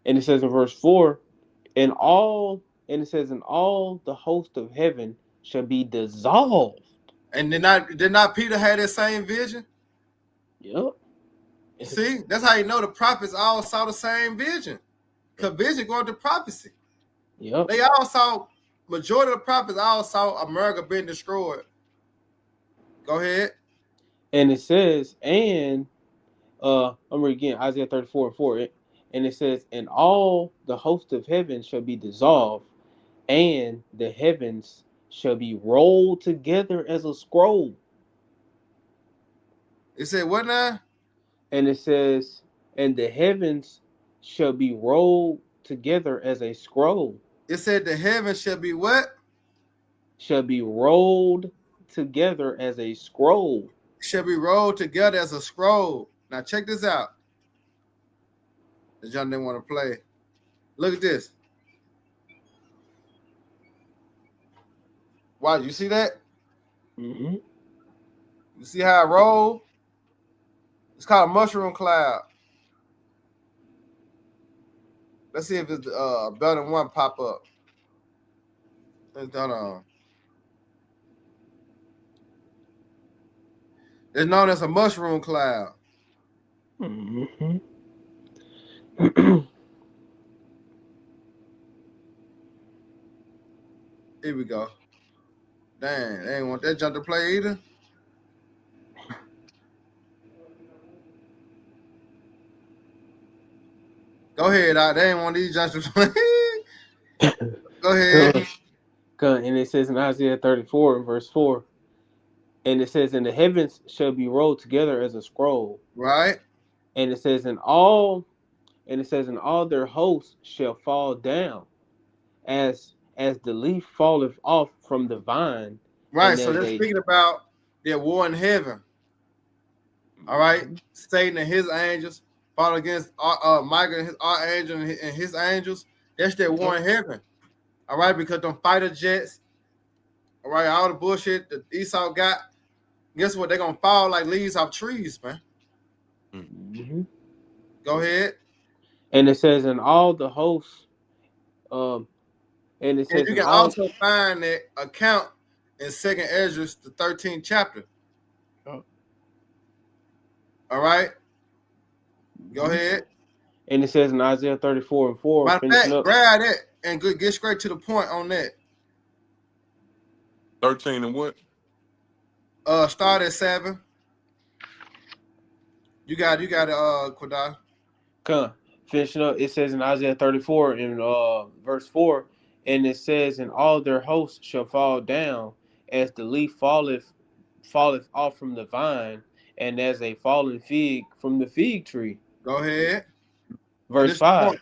B: And it says in verse 4, and it says, and all the host of heaven shall be dissolved.
A: And did not Peter have that same vision?
B: Yep.
A: You see, that's how you know the prophets all saw the same vision. Because vision going to prophecy.
B: Yep.
A: They all saw, majority of the prophets all saw America being destroyed. Go ahead.
B: And it says, and I'm reading again, Isaiah 34 and 4. And it says, and all the host of heaven shall be dissolved, and the heavens shall be rolled together as a scroll.
A: It said what now?
B: And it says, and the heavens shall be rolled together as a scroll.
A: It said the heavens shall be what?
B: Shall be rolled together as a scroll.
A: Shall be rolled together as a scroll. Now check this out. The John didn't want to play. Look at this. Wow, you see that?
B: Mm-hmm.
A: You see how it rolled? It's called a mushroom cloud. Let's see if it's better than one pop up. It's done on. It's known as a mushroom cloud.
B: Mm-hmm.
A: Here we go. Dang, they ain't want that jump to play either. Go ahead, they ain't want these jumps to play. Go ahead.
B: And it says in Isaiah 34 and verse 4, and it says, and the heavens shall be rolled together as a scroll.
A: Right.
B: And it says, and all their hosts shall fall down, as the leaf falleth off from the vine.
A: Right. So they're speaking about their war in heaven. All right. Satan and his angels fought against Michael and his archangel and his angels. That's their war in heaven. All right, because them fighter jets, all right, all the bullshit that Esau got, guess what? They're gonna fall like leaves off trees, man.
B: Mm-hmm.
A: Go ahead.
B: And it says, in all the hosts, and it says,
A: and you can also find that account in 2nd Ezra, the 13th chapter.
B: Oh.
A: All right. Go ahead.
B: And it says in Isaiah 34 and 4.
A: Matter of fact, grab that and get straight to the point on that.
C: 13 and what?
A: Start at 7. You got it, Quadar.
B: Come, finishing up. It says in Isaiah 34 in verse 4, and it says, and all their hosts shall fall down, as the leaf falleth off from the vine, and as a fallen fig from the fig tree.
A: Go ahead.
B: Verse 5.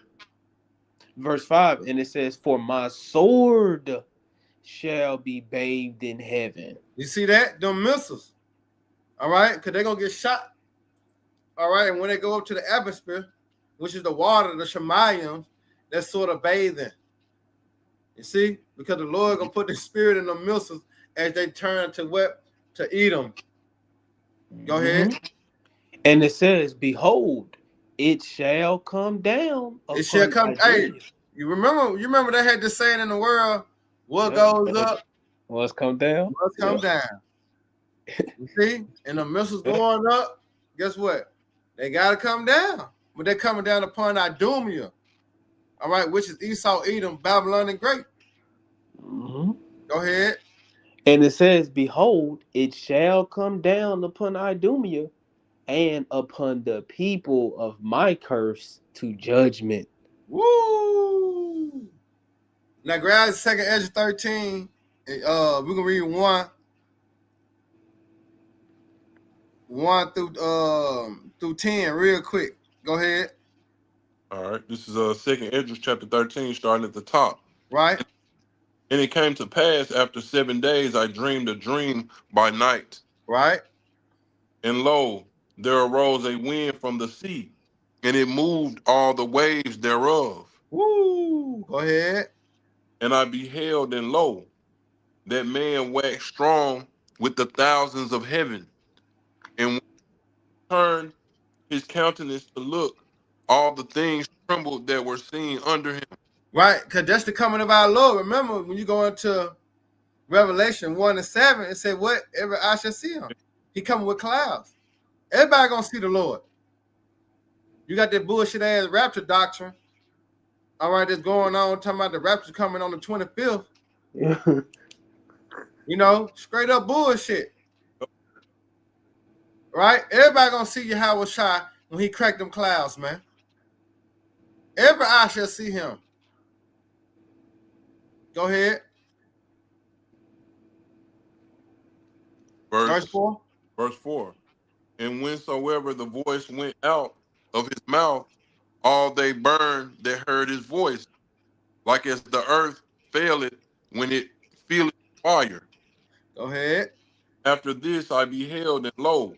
B: Verse 5, and it says, for my sword shall be bathed in heaven.
A: You see that? Them missiles. All right? Because they're going to get shot. All right? And when they go up to the atmosphere, which is the water, the Shemayim, that's sort of bathing. You see? Because the Lord going to put the spirit in the missiles as they turn to what? To eat them. Go ahead.
B: And it says, behold, it shall come down.
A: It shall come. Hey, you remember they had this saying in the world, what goes up
B: must come down.
A: Must come down. You see? And the missiles going up, guess what? They got to come down. But they're coming down upon Idumea. All right, which is Esau, Edom, Babylon, and Great.
B: Mm-hmm.
A: Go ahead.
B: And it says, behold, it shall come down upon Idumea and upon the people of my curse to judgment.
A: Woo! Now grab 2nd Ezra 13. We're gonna read 1 through 10 real quick. Go ahead.
C: All right. This is 2nd Ezra chapter 13, starting at the top.
A: Right.
C: And it came to pass after 7 days, I dreamed a dream by night.
A: Right.
C: And lo, there arose a wind from the sea, and it moved all the waves thereof.
A: Woo! Go ahead.
C: And I beheld, and lo, that man waxed strong with the thousands of heaven. And when he turned his countenance to look, all the things trembled that were seen under him.
A: Right, because that's the coming of our Lord. Remember, when you go into Revelation 1 and 7, it said, what? Every eye shall see him. He coming with clouds. Everybody gonna see the Lord. You got that bullshit ass rapture doctrine. All right, that's going on, talking about the rapture coming on the 25th. You know, straight up bullshit. Right? Everybody gonna see Yahweh Shai when he cracked them clouds, man. Every eye shall see him. Go ahead. Verse 4.
C: Verse 4. And whensoever the voice went out of his mouth, all they burned that heard his voice, like as the earth faileth when it feeleth fire.
A: Go ahead.
C: After this I beheld, and lo,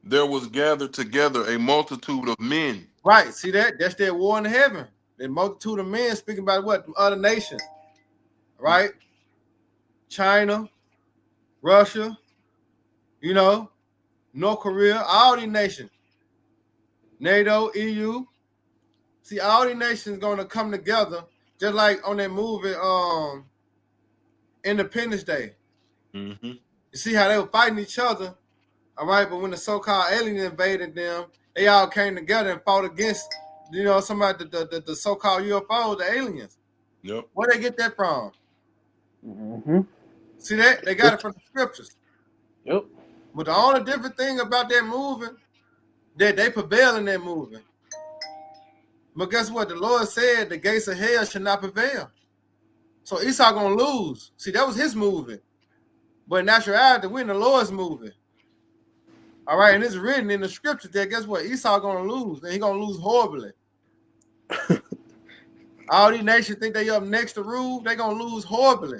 C: there was gathered together a multitude of men.
A: Right. See that? That's their war in heaven. The multitude of men speaking about what? Other nations. Right? China, Russia, you know, North Korea, all these nations. NATO, EU. See, all these nations gonna come together, just like on that movie, Independence Day.
C: Mm-hmm.
A: You see how they were fighting each other, all right? But when the so-called aliens invaded them, they all came together and fought against, you know, somebody the so-called UFOs, the aliens.
C: Yep.
A: Where they get that from?
B: Mm-hmm.
A: See that? They got it from the scriptures.
B: Yep.
A: But the only different thing about that movie, that they prevail in that movie. But guess what? The Lord said the gates of hell should not prevail. So Esau gonna lose. See, that was his movie. But in actuality, we're in the Lord's movie. All right, and it's written in the scriptures that guess what? Esau gonna lose, and he gonna lose horribly. All these nations think they up next to rule, they gonna lose horribly.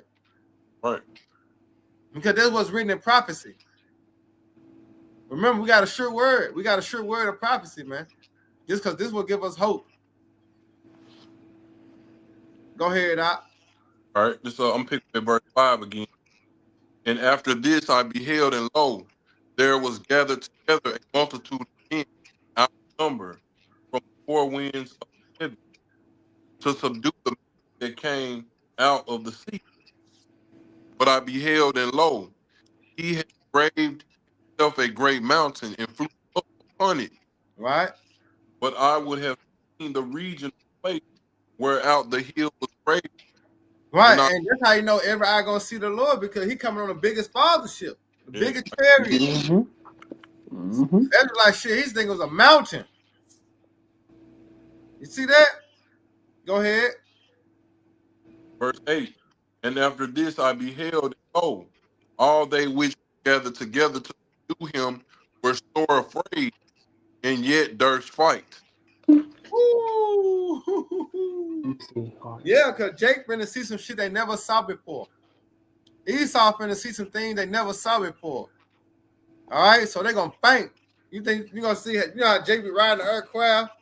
C: Right.
A: Because that's what's written in prophecy. Remember, we got a sure word. We got a sure word of prophecy, man. Just because this will give us hope. Go ahead, Doc.
C: All right. This I'm picking at verse 5 again. And after this I beheld, and lo, there was gathered together a multitude of men out of number from the four winds of heaven to subdue the men that came out of the sea. But I beheld, and lo, he had graved himself a great mountain and flew up upon it.
A: Right?
C: But I would have seen the region of place where out the hill was graved.
A: Right,
C: And I-
A: and that's how you know every eye gonna see the Lord, because he coming on the biggest fathership, the
C: Yeah.
A: biggest chariot.
B: Mm-hmm. Mm-hmm.
A: That's like shit. His thing was a mountain. You see that? Go ahead.
C: Verse 8. And after this I beheld, and lo, all they which gathered together to do him were sore afraid, and yet durst fight.
A: Ooh. Yeah, because Jake finna see some shit they never saw before. Esau finna see some things they never saw before. All right, so they gonna faint. You think you gonna see it? You know how Jake be riding the aircraft?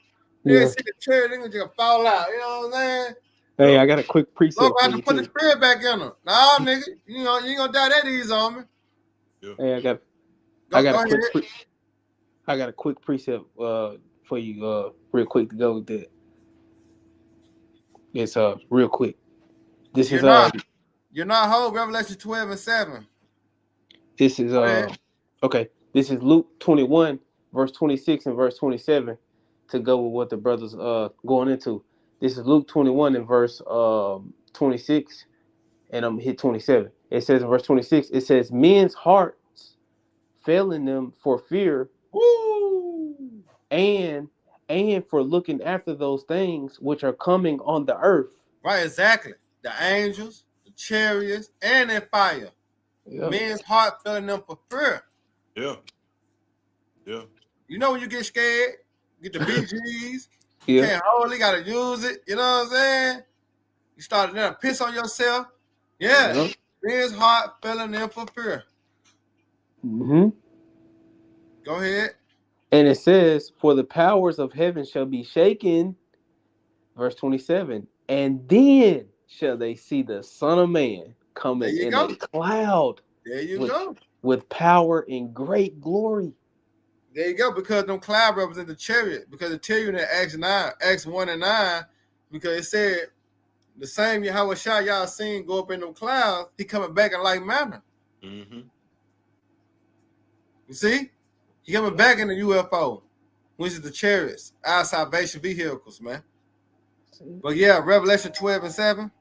A: They
B: Yeah.
A: see the chair, they gonna fall out. You know what I'm saying?
B: Hey, I got a quick precept
A: Look, I
B: for
A: have to
B: you
A: put the
B: too.
A: spirit back in them. Nah, nigga, you know you ain't gonna die that easy on me.
B: Hey, I got
A: Go
B: a
A: ahead.
B: I got a quick precept for you real quick to go with that. It's real quick. This
A: You're
B: is
A: You're not whole. Revelation 12:7.
B: this is
A: Go ahead.
B: okay. This is Luke 21 verse 26 and verse 27 to go with what the brothers going into. This is Luke 21 and verse 26, and I'm hit 27. It says in verse 26, it says, men's hearts failing them for fear
A: Woo!
B: and for looking after those things which are coming on the earth.
A: Right, exactly. The angels, the chariots, and that fire.
B: Yeah.
A: Men's heart filling them for fear.
C: Yeah. Yeah.
A: You know when you get scared, get the BGs, you
B: Yeah.
A: can't hold it, gotta use it. You know what I'm saying? You start to piss on yourself. Yeah.
B: Yeah.
A: Men's heart filling them for fear.
B: Mm-hmm.
A: Go ahead.
B: And it says, for the powers of heaven shall be shaken, verse 27, and then shall they see the Son of Man coming in a cloud
A: There you go.
B: with power and great glory.
A: There you go, because them cloud represent the chariot, because it tell you in Acts 1 and 9, because it said the same Yahweh Shah y'all seen go up in them clouds, he coming back in like manner.
C: Mm-hmm.
A: You see? He coming back in the UFO, which is the chariots, our salvation vehicles, man. But yeah, Revelation 12:7.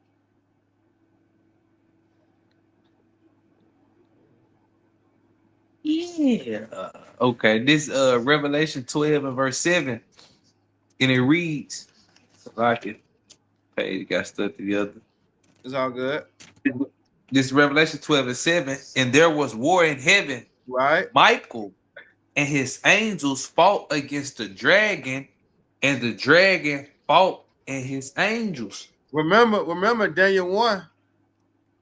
D: Yeah. Okay. This Revelation 12 and verse 7. And it reads, if I can page got stuck together.
A: It's all good.
D: This Revelation 12 and 7. And there was war in heaven.
A: Right.
D: Michael and his angels fought against the dragon, and the dragon fought and his angels.
A: Remember Daniel 1,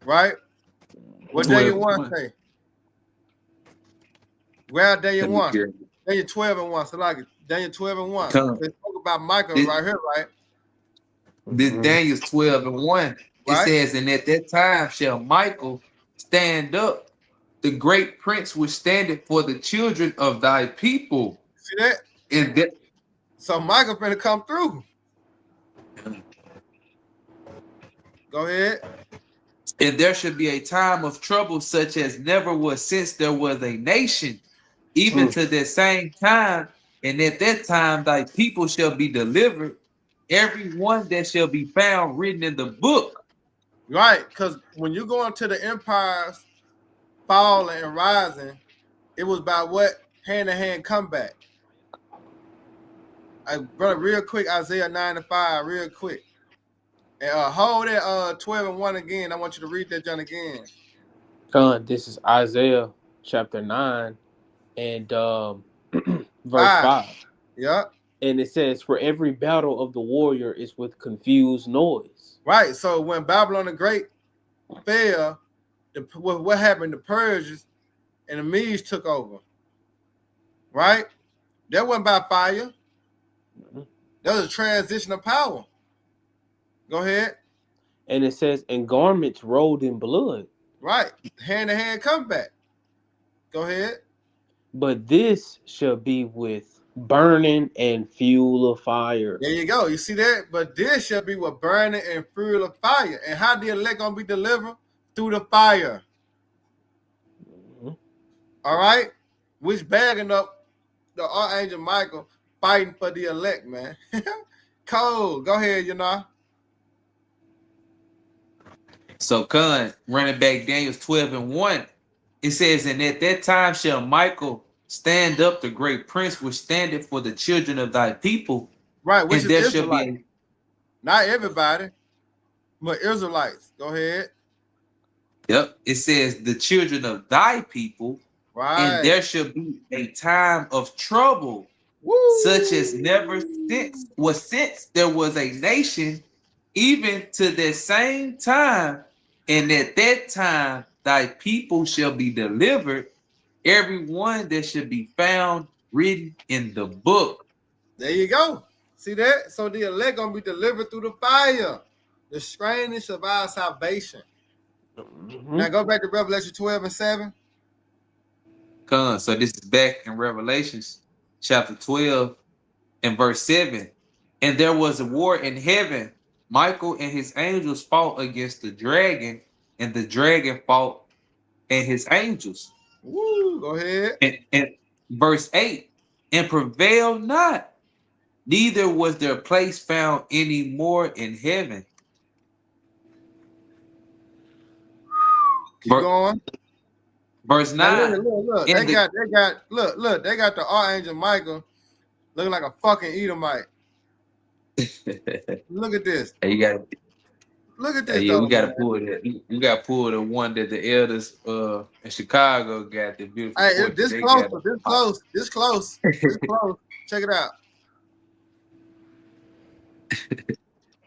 A: right? What Daniel 1 say? Grab Daniel
D: Let me
A: 1.
D: hear it.
A: Daniel 12 and 1. So like Daniel 12 and 1.
D: Come.
A: They spoke about Michael
D: This-
A: right here, right?
D: This Daniel's 12 and 1. It
A: Right.
D: says, and at that time shall Michael stand up, the great prince which standeth for the children of thy people.
A: See that?
D: And that
A: So Michael finna come through. Go ahead.
D: and there should be a time of trouble such as never was since there was a nation, even to the same time. And at that time thy people shall be delivered, every one that shall be found written in the book.
A: Right, because when you go into the empires falling and rising, it was by what? Hand-to-hand comeback. Brother, real quick, Isaiah 9 and 5, real quick. And hold that 12 and 1 again. I want you to read that John again.
B: This is Isaiah chapter 9 and verse 5.
A: Yeah.
B: And it says, for every battle of the warrior is with confused noise.
A: Right. So when Babylon the Great fell, what happened? The Persians and the Medes took over. Right? That wasn't by fire. That was a transition of power. Go ahead.
B: And it says, and garments rolled in blood.
A: Right. Hand-to-hand comeback. Go ahead.
B: But this shall be with burning and fuel of fire.
A: There you go. You see that? But this shall be with burning and fuel of fire. And how the elect gonna be delivered? Through the fire. All right? Which bagging up the Archangel Michael fighting for the elect, man. Cold. Go ahead, you know.
D: So running back Daniel's 12 and 1, it says, and at that time shall Michael stand up, the great prince which standeth for the children of thy people.
A: Right, which
D: and
A: is
D: there shall
A: Israelites.
D: be
A: Not everybody, but Israelites. Go ahead.
D: Yep. It says the children of thy people,
A: Right.
D: and there shall be a time of trouble,
A: Woo.
D: such as never since there was a nation, even to the same time. And at that time thy people shall be delivered, every one that should be found written in the book.
A: There you go. See that? So the elect gonna be delivered through the fire, the strangeness of our salvation. Now go back to Revelation 12 and 7.
D: So this is back in Revelations chapter 12 and verse 7. And there was a war in heaven. Michael and his angels fought against the dragon, and the dragon fought and his angels.
A: Woo, go ahead.
D: And verse 8, and prevailed not, neither was their place found any more in heaven.
A: Keep going.
D: Verse 9.
A: Now, look. They got the Archangel Michael looking like a fucking Edomite. Look at this.
D: Hey, you got
A: Look at this.
D: we gotta pull it. You gotta pull the one that the elders in Chicago got, the beautiful.
A: Hey, this close. Check it out.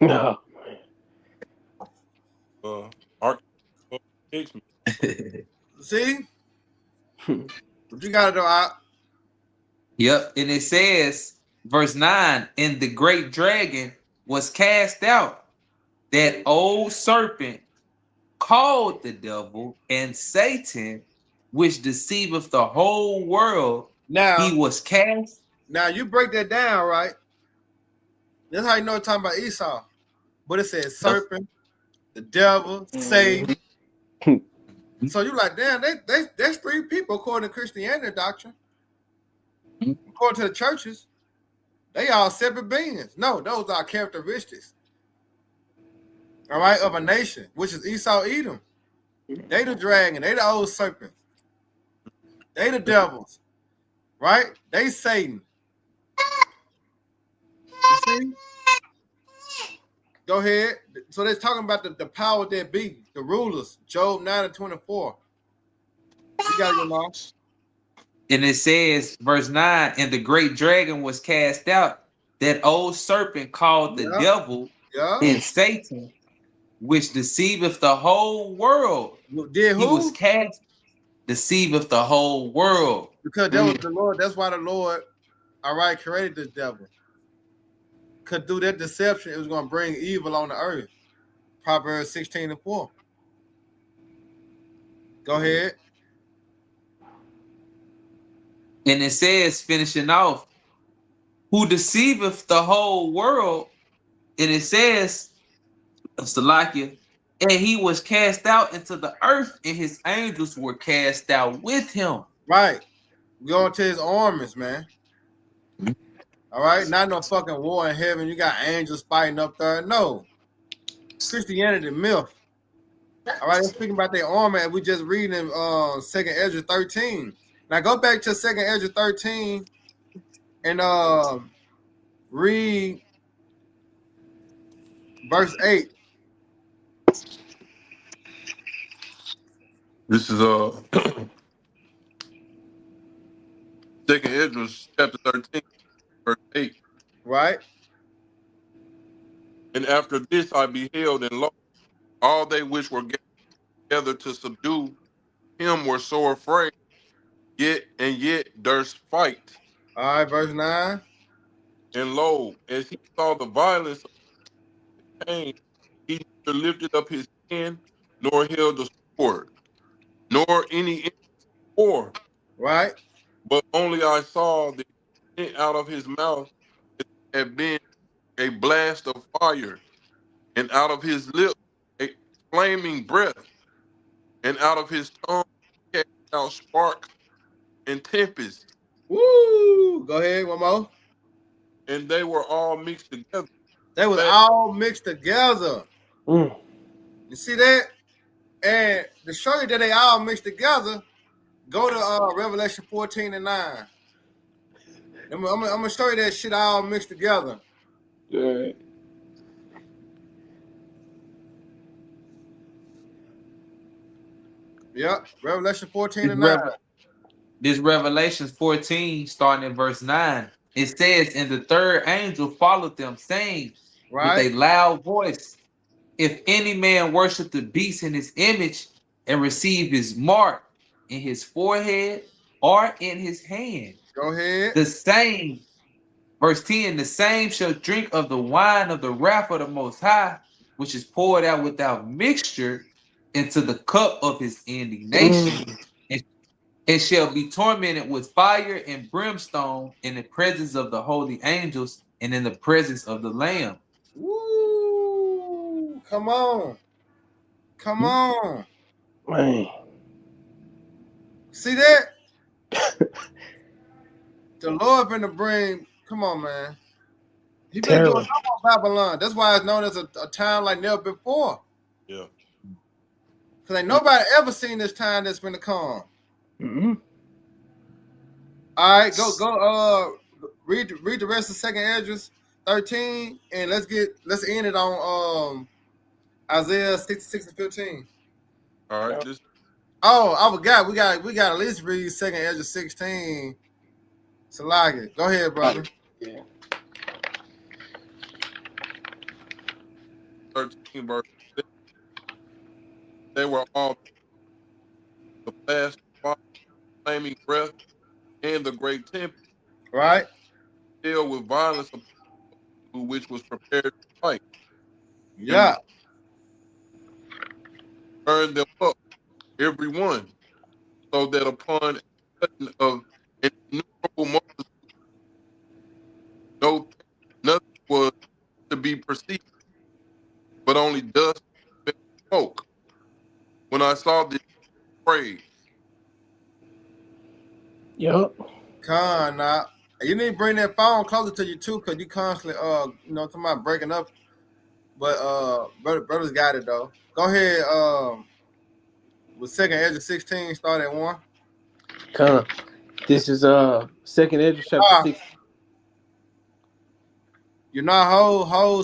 B: No.
A: See? What you gotta do out?
D: Yep, and it says, verse 9, and the great dragon was cast out, that old serpent called the devil and Satan, which deceiveth the whole world.
A: Now
D: he was cast.
A: Now you break that down, right? That's how you know it's talking about Esau. But it says serpent, the devil, Satan. So you like, damn, that's three people according to Christianity doctrine. According to the churches, they all separate beings. No, those are characteristics. All right, of a nation, which is Esau, Edom. They the dragon, they the old serpent. They the devils, right? They Satan. You see? Go ahead. So they're talking about the power that be, the rulers, Job 9 and 24. You got your mom.
D: And it says, verse 9, and the great dragon was cast out, that old serpent called the devil and Satan, which deceiveth the whole world.
A: Did who?
D: He was cast, deceiveth the whole world.
A: Because that was the Lord. That's why the Lord, all right, created this devil. Because through that deception, it was going to bring evil on the earth. Proverbs 16:4. Go ahead.
D: And it says, finishing off, who deceiveth the whole world. And it says, Salakia, and he was cast out into the earth, and his angels were cast out with him.
A: Right. Going to his armies, man. All right. Not no fucking war in heaven. You got angels fighting up there. No. Christianity myth. All right. Let's speaking about their army, and we just reading in 2nd Ezra 13. Now go back to 2nd Ezra 13 and read verse 8.
C: This is 2nd Ezra chapter 13, verse 8.
A: Right.
C: And after this I beheld, and lo, all they which were gathered to subdue him were so afraid, yet durst fight.
A: All right, verse 9.
C: And lo, as he saw the violence of the pain, he neither lifted up his hand, nor held the sword, nor any war.
A: Right.
C: But only I saw that out of his mouth had been a blast of fire, and out of his lips a flaming breath, and out of his tongue came out sparks and tempest.
A: Woo! Go ahead, one more.
C: And they were all mixed together.
A: They was all mixed together.
B: Mm.
A: You see that? And to show you that they all mixed together, go to Revelation 14:9. I'm gonna show you that shit all mixed together.
B: Right.
A: Yep, Revelation 14:9.
D: This Revelation 14, starting in verse 9, it says, and the third angel followed them, saying with a loud voice, if any man worship the beast in his image and receive his mark in his forehead or in his hand,
A: go ahead.
D: The same, verse 10, the same shall drink of the wine of the wrath of the Most High, which is poured out without mixture into the cup of his indignation, and shall be tormented with fire and brimstone in the presence of the holy angels and in the presence of the Lamb.
A: Woo! Come on. Come on.
B: Man.
A: See that? The Lord finna bring, come on, man. He been doing something on Babylon. That's why it's known as a time like never before.
C: Yeah.
A: Because ain't nobody ever seen this time that's finna come.
B: Mm-hmm.
A: All right, go read the rest of 2nd Ezra 13, and let's end it on Isaiah 66:15.
C: All right.
A: Oh, I forgot. We got at least read 2nd Ezra 16. Salaga. Go ahead, brother.
B: Yeah.
C: 13 verse 6. They were all the blast, flaming breath, and the great tempest.
A: Right.
C: Filled with violence, which was prepared to fight.
A: Yeah.
C: Burn them up, every one, so that upon a sudden of an innumerable multitude, nothing was to be perceived, but only dust and smoke. When I saw this, I prayed.
B: Yep.
A: Con, now you need to bring that phone closer to you too, cause you constantly talking about breaking up. But brothers got it though. Go ahead. With 2nd Ezra 16, start at 1.
B: Con. This is 2nd Ezra chapter 6.
A: You know, whole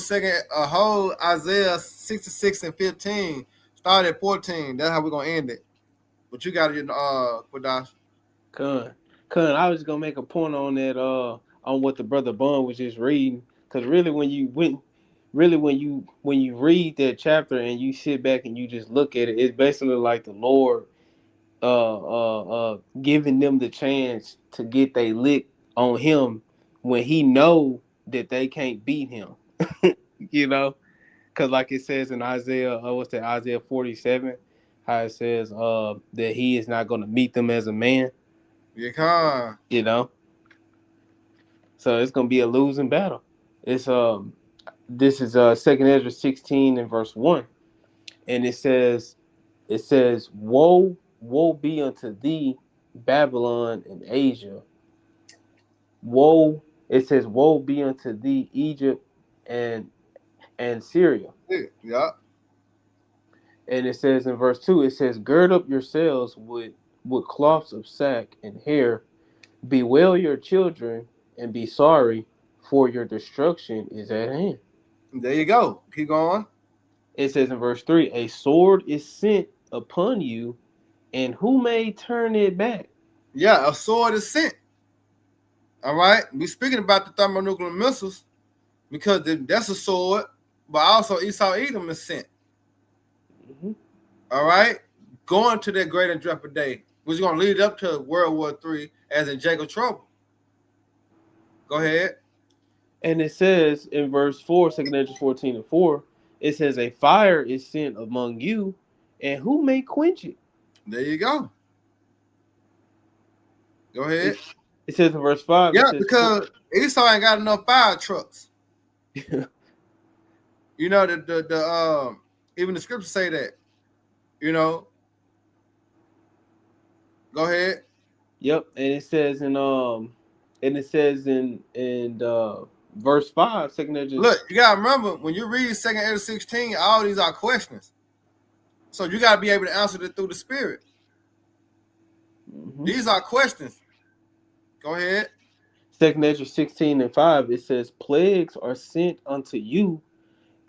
A: Isaiah 66:15. Start at 14. That's how we're gonna end it. But you got it, Quadash.
B: Con, I was gonna make a point on that, on what the brother Bun was just reading, because really, when you read that chapter and you sit back and you just look at it, it's basically like the Lord giving them the chance to get they lick on him when he know that they can't beat him. You know, because like it says in Isaiah, what's that? Isaiah 47, how it says that he is not going to meet them as a man.
A: You can.
B: You know, so it's going to be a losing battle. It's this is 2nd Ezra 16 and verse 1, and it says, woe be unto thee, Babylon and Asia. Woe, it says, woe be unto thee, Egypt and Syria.
A: Yeah.
B: And it says in verse 2, it says, gird up yourselves with cloths of sack and hair, bewail your children and be sorry, for your destruction is at hand.
A: There you go. Keep going.
B: It says in verse 3, a sword is sent upon you, and who may turn it back?
A: Yeah, a sword is sent. All right. We're speaking about the thermonuclear missiles because that's a sword, but also Esau Edom is sent.
B: Mm-hmm.
A: All right. Going to that great and dreadful day, which is going to lead up to World War III, as in Jacob trouble. Go ahead.
B: And it says in verse 4, 2nd Ezra 14 and 4, it says, a fire is sent among you, and who may quench it?
A: There you go. Go ahead.
B: It says in verse 5.
A: Yeah,
B: it says,
A: because Esau ain't got enough fire trucks. You know, the even the scriptures say that. You know. Go ahead.
B: Yep, and it says in verse 5, 2nd Ezra.
A: Look, you gotta remember when you read 2nd Ezra 16, all these are questions. So you gotta be able to answer it through the spirit.
B: Mm-hmm.
A: These are questions. Go ahead.
B: 2nd Ezra 16 and 5, it says, plagues are sent unto you,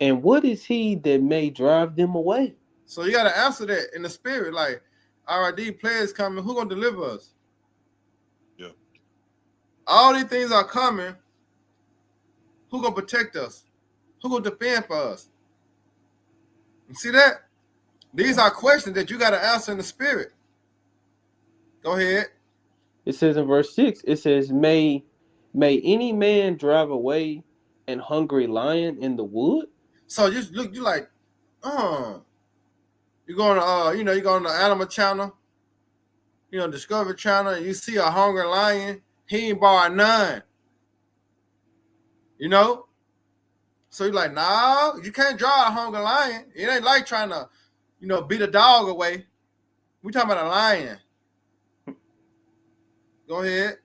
B: and what is he that may drive them away?
A: So you gotta answer that in the spirit, like, all right, these plagues coming, who gonna deliver us?
C: Yeah.
A: All these things are coming. Who gonna protect us? Who gonna defend for us? You see that? These are questions that you gotta answer in the spirit. Go ahead.
B: It says in verse 6, it says, may any man drive away an hungry lion in the wood?
A: So just look, you like, you're going to, you're going to Animal Channel, Discovery Channel, and you see a hungry lion, he ain't borrow none. So you're like, nah, you can't draw a hungry lion. It ain't like trying to, beat a dog away. We talking about a lion. Go ahead.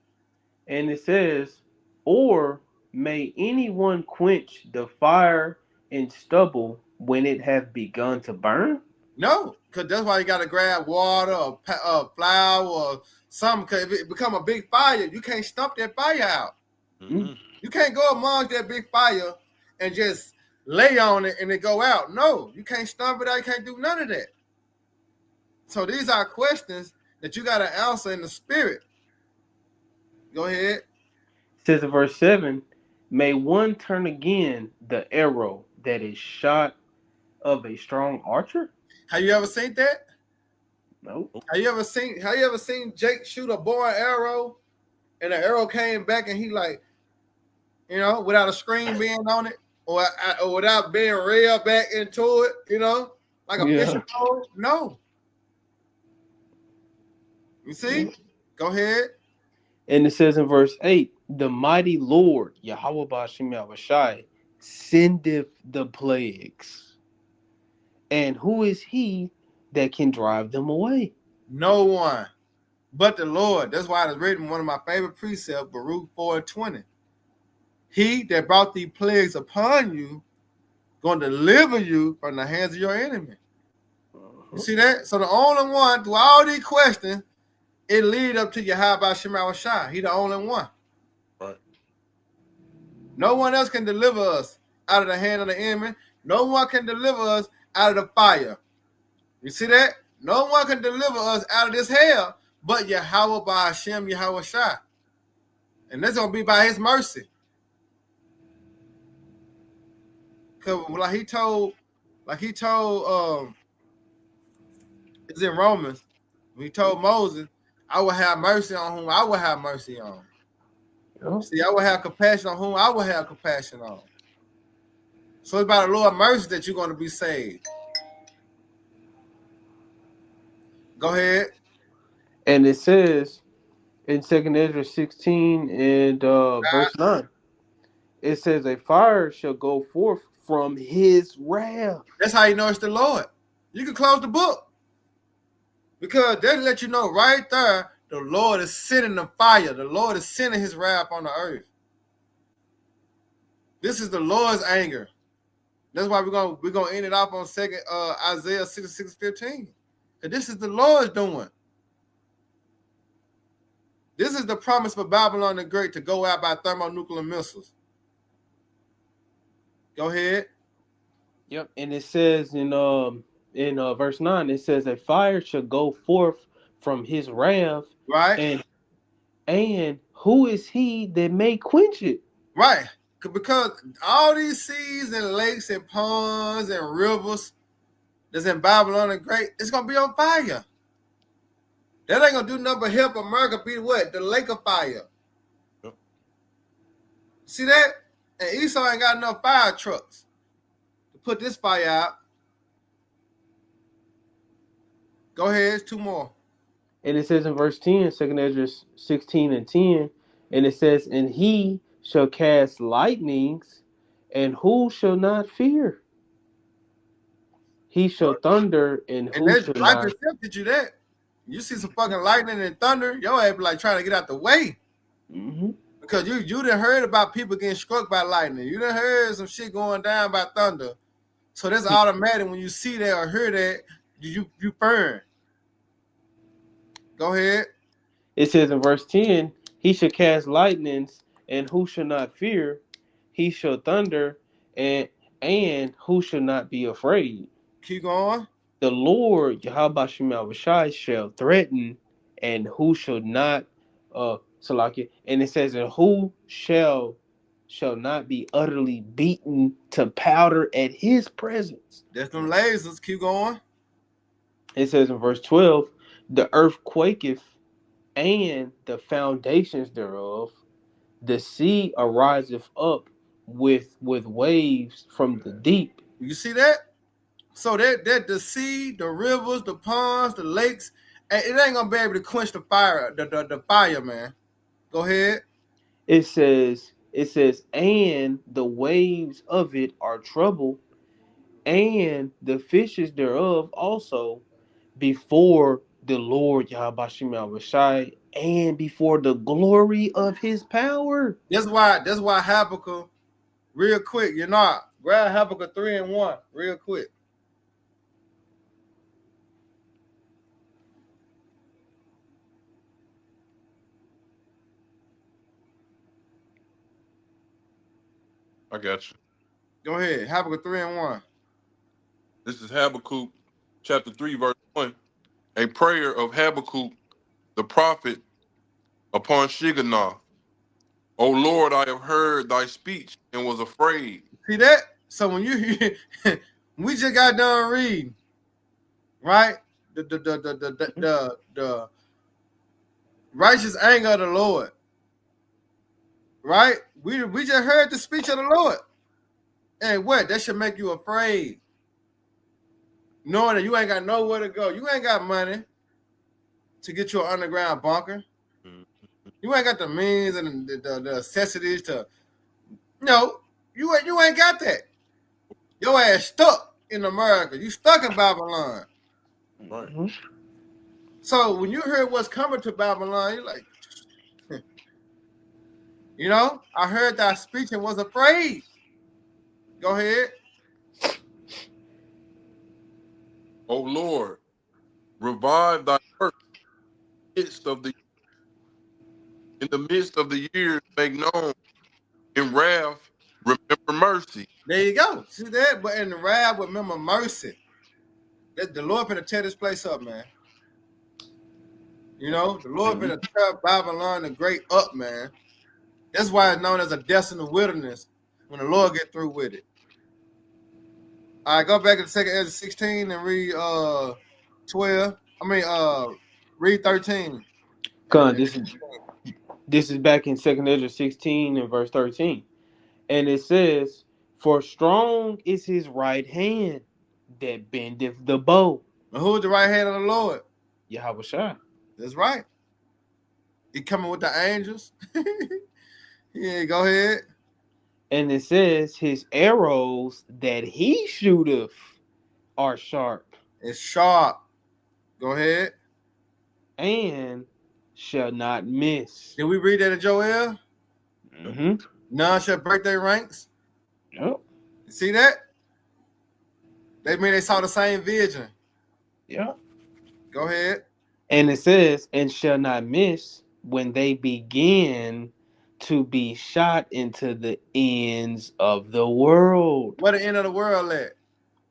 B: And it says, or may anyone quench the fire and stubble when it hath begun to burn?
A: No, because that's why you got to grab water or flour or something. Because if it become a big fire, you can't stump that fire out.
C: Mm-hmm.
A: You can't go among that big fire and just lay on it and it go out. No, you can't stump it out. You can't do none of that. So these are questions that you got to answer in the spirit. Go ahead.
B: It says in verse 7, may one turn again the arrow that is shot of a strong archer?
A: Have you ever seen that?
B: No.
A: Have you ever seen Jake shoot a bow and arrow and the arrow came back and he like, without a screen being on it or without being railed back into it, like a fishing pole? No. You see? Go ahead.
B: And it says in verse 8, the mighty Lord, Yahweh Ba'ashem Yahushai, sendeth the plagues. And who is he that can drive them away?
A: No one but the Lord. That's why it's written one of my favorite precepts, Baruch 4:20. He that brought these plagues upon you going to deliver you from the hands of your enemy. You see that? So the only one, through all these questions, it lead up to Yahweh Shema Shai. He the only one.
C: Right.
A: No one else can deliver us out of the hand of the enemy. No one can deliver us out of the fire. You see that? No one can deliver us out of this hell but Yahweh by Hashem Yahweh Shai. And that's going to be by his mercy. Because like he told, it's in Romans, He told Moses, I will have mercy on whom I will have mercy on.
B: Yeah.
A: See, I will have compassion on whom I will have compassion on. So it's by the Lord's mercy that you're going to be saved. Go ahead.
B: And it says in 2 Ezra 16 and verse 9, it says, a fire shall go forth from his wrath.
A: That's how you know it's the Lord. You can close the book. Because they let you know right there, the Lord is sending the fire. The Lord is sending his wrath on the earth. This is the Lord's anger. That's why we're gonna end it off on Isaiah 66:15. Because this is the Lord's doing. This is the promise for Babylon the Great to go out by thermonuclear missiles. Go ahead.
B: Yep. And it says in verse 9, it says, a fire shall go forth from his wrath,
A: Right?
B: and who is he that may quench it?
A: Right. Because all these seas and lakes and ponds and rivers that's in Babylon the Great, it's gonna be on fire. That ain't gonna do nothing but help America be what? The lake of fire.
C: Yep.
A: See that? And Esau ain't got enough fire trucks to put this fire out. Go ahead, it's two more.
B: And it says in verse 10, 2 Ezra 16 and 10, and it says, and he shall cast lightnings, and who shall not fear? He shall thunder, and
A: And
B: who
A: that's
B: shall
A: life
B: not?
A: accepted you that. You see some fucking lightning and thunder, your ass be like trying to get out the way.
B: Mm-hmm.
A: Because you done heard about people getting struck by lightning. You done heard some shit going down by thunder. So that's automatic. When you see that or hear that, you burn. Go ahead.
B: It says in verse 10, he shall cast lightnings, and who shall not fear? He shall thunder, and who shall not be afraid?
A: Keep going.
B: The Lord Yahweh Shai shall threaten, and who shall not Salakia. And it says, and who shall not be utterly beaten to powder at his presence.
A: That's them lasers. Keep going.
B: It says in verse 12, the earth quaketh, and the foundations thereof, the sea ariseth up with waves from the deep.
A: You see that? So that the sea, the rivers, the ponds, the lakes, it ain't gonna be able to quench the fire, the fire, man. Go ahead.
B: It says, and the waves of it are troubled, and the fishes thereof also, before the Lord Yahweh Shai, and before the glory of his power.
A: That's why Habakkuk, real quick, you're not. Grab Habakkuk 3:1, real quick.
C: I got you.
A: Go ahead. Habakkuk 3:1.
C: This is Habakkuk chapter 3, verse 1. A prayer of Habakkuk the prophet upon Shigionoth. O Lord, I have heard thy speech and was afraid.
A: See that? So when you we just got done reading, right? The righteous anger of the Lord. Right? We just heard the speech of the Lord. And what? That should make you afraid. Knowing that you ain't got nowhere to go. You ain't got money to get you an underground bunker. You ain't got the means and the necessities to. No, you ain't got that. Your ass stuck in America. You stuck in Babylon.
C: Right.
B: Mm-hmm.
A: So when you heard what's coming to Babylon, you're like, you know, I heard that speech and was afraid. Go ahead.
C: O Lord, revive thy work in the midst of the years, make known. In wrath, remember mercy.
A: There you go. See that? But in the wrath, remember mercy. That the Lord finna tear this place up, man. You know, the Lord finna tear Babylon the Great up, man. That's why it's known as a desolate wilderness when the Lord get through with it. All right, go back to 2 Ezra 16 and read 12. Read 13.
B: Con, this is back in 2 Ezra 16 and verse 13. And it says, "For strong is his right hand that bendeth the bow."
A: And who is the right hand of the Lord?
B: Yahweh Shai.
A: That's right. He coming with the angels. Yeah, go ahead.
B: And it says, "His arrows that he shooteth are sharp,
A: It's sharp. Go ahead.
B: and shall not miss."
A: Did we read that in Joel?
B: Mm-hmm.
A: None shall break their ranks.
B: Yep.
A: You see that? They mean they saw the same vision.
B: Yep.
A: Go ahead.
B: And it says, "And shall not miss when they begin to be shot into the ends of the world."
A: Where the end of the world at?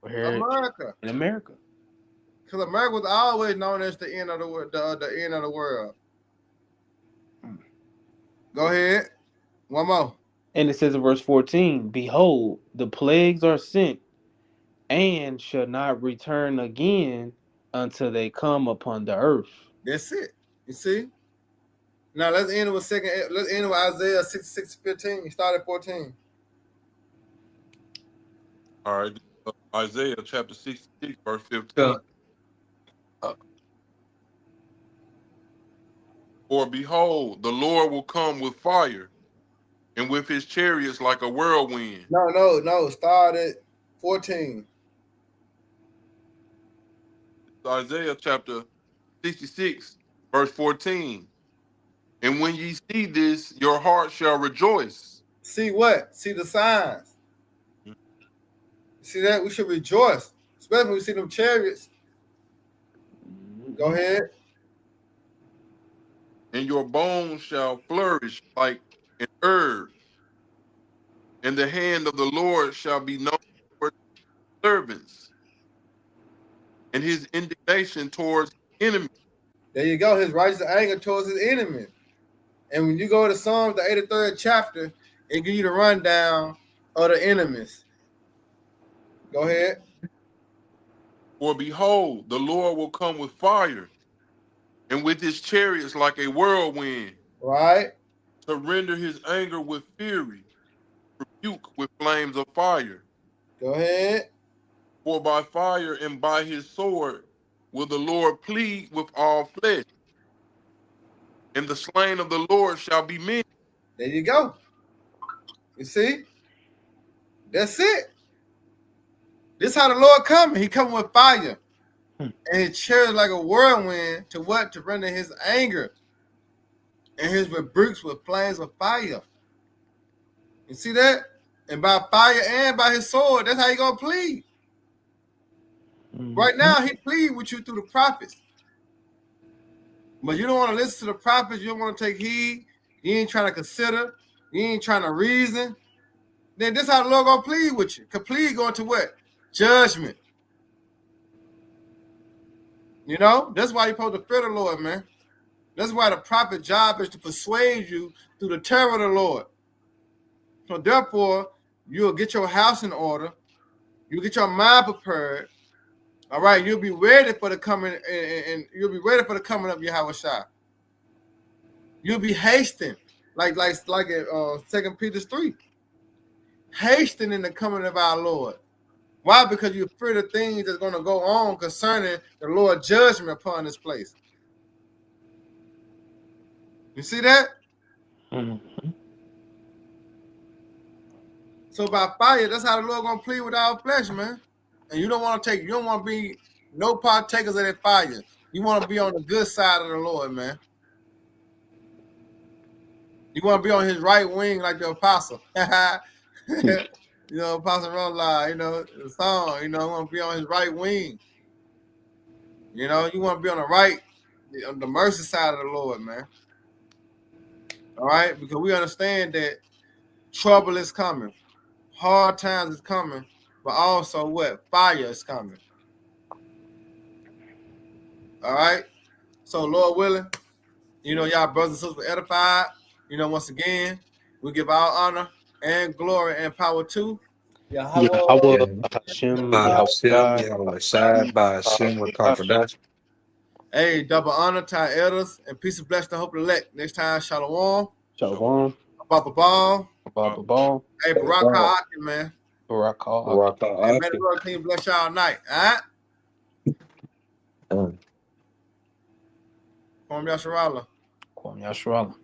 B: Here
A: America.
B: in America.
A: Because America was always known as the end of the world. The end of the world. Go ahead. One more.
B: And it says in verse 14, "Behold, the plagues are sent, and shall not return again until they come upon the earth."
A: That's it. You see? Now let's end with let's end with Isaiah 66:15. You start at 14.
C: All right. Isaiah chapter 66, verse 15. For behold, the Lord will come with fire, and with his chariots like a whirlwind.
A: No. Start at 14.
C: Isaiah chapter 66, verse 14. And when ye see this, your heart shall rejoice.
A: See what? See the signs. See that? We should rejoice, especially when we see them chariots. Go ahead.
C: And your bones shall flourish like an herb, and the hand of the Lord shall be known for servants, and his indignation towards enemies.
A: There you go. His righteous anger towards his enemy. And when you go to Psalms, the 83rd chapter, it gives you the rundown of the enemies. Go ahead.
C: For behold, the Lord will come with fire, and with his chariots like a whirlwind,
A: Right.
C: to render his anger with fury, rebuke with flames of fire.
A: Go ahead.
C: For by fire and by his sword will the Lord plead with all flesh, and the slain of the Lord shall be many.
A: There you go. You see? That's it. This is how the Lord coming. He coming with fire. And his chariot like a whirlwind to what? To render his anger. And his rebukes with flames of fire. You see that? And by fire and by his sword, that's how he gonna plead. Right now, he plead with you through the prophets. But you don't want to listen to the prophets. You don't want to take heed. You ain't trying to consider. You ain't trying to reason. Then this is how the Lord gonna plead with you. Cause plead going to what? Judgment. You know? That's why you're supposed to fear the Lord, man. That's why the prophet's job is to persuade you through the terror of the Lord. So therefore, you'll get your house in order. You'll get your mind prepared. All right, you'll be ready for the coming, and you'll be ready for the coming of Yahweh Shai. You'll be hasting, like in 2 Peter 3. Hasting in the coming of our Lord. Why? Because you fear the things that's going to go on concerning the Lord's judgment upon this place. You see that?
B: Mm-hmm.
A: So by fire, that's how the Lord gonna plead with our flesh, man. And you don't want to be no partakers of that fire. You want to be on the good side of the Lord, man. You want to be on his right wing like the apostle. You know, Apostle Rolla, you know, the song, you know, you want to be on his right wing. You know, you want to be on the right, on the mercy side of the Lord, man. All right? Because we understand that trouble is coming. Hard times is coming. But also what? Fire is coming. All right? So, Lord willing, you know, y'all brothers and sisters edified. You know, once again, we give all honor and glory and power to
B: Yahweh Hashem,
E: By Hashem, Yahweh Shai, by Hashem, Wakar Kadash.
A: Hey, double honor to our elders and peace and blessing to hope elect. Next time, Shalom.
B: Shalom.
A: Baba Ball.
B: Baba Ball.
A: Hey, Baraka Akin, man.
B: Barak
A: Hey, may the Lord continue to bless y'all night. All right? Kwame Yasharala.
B: Kwame Yasharala.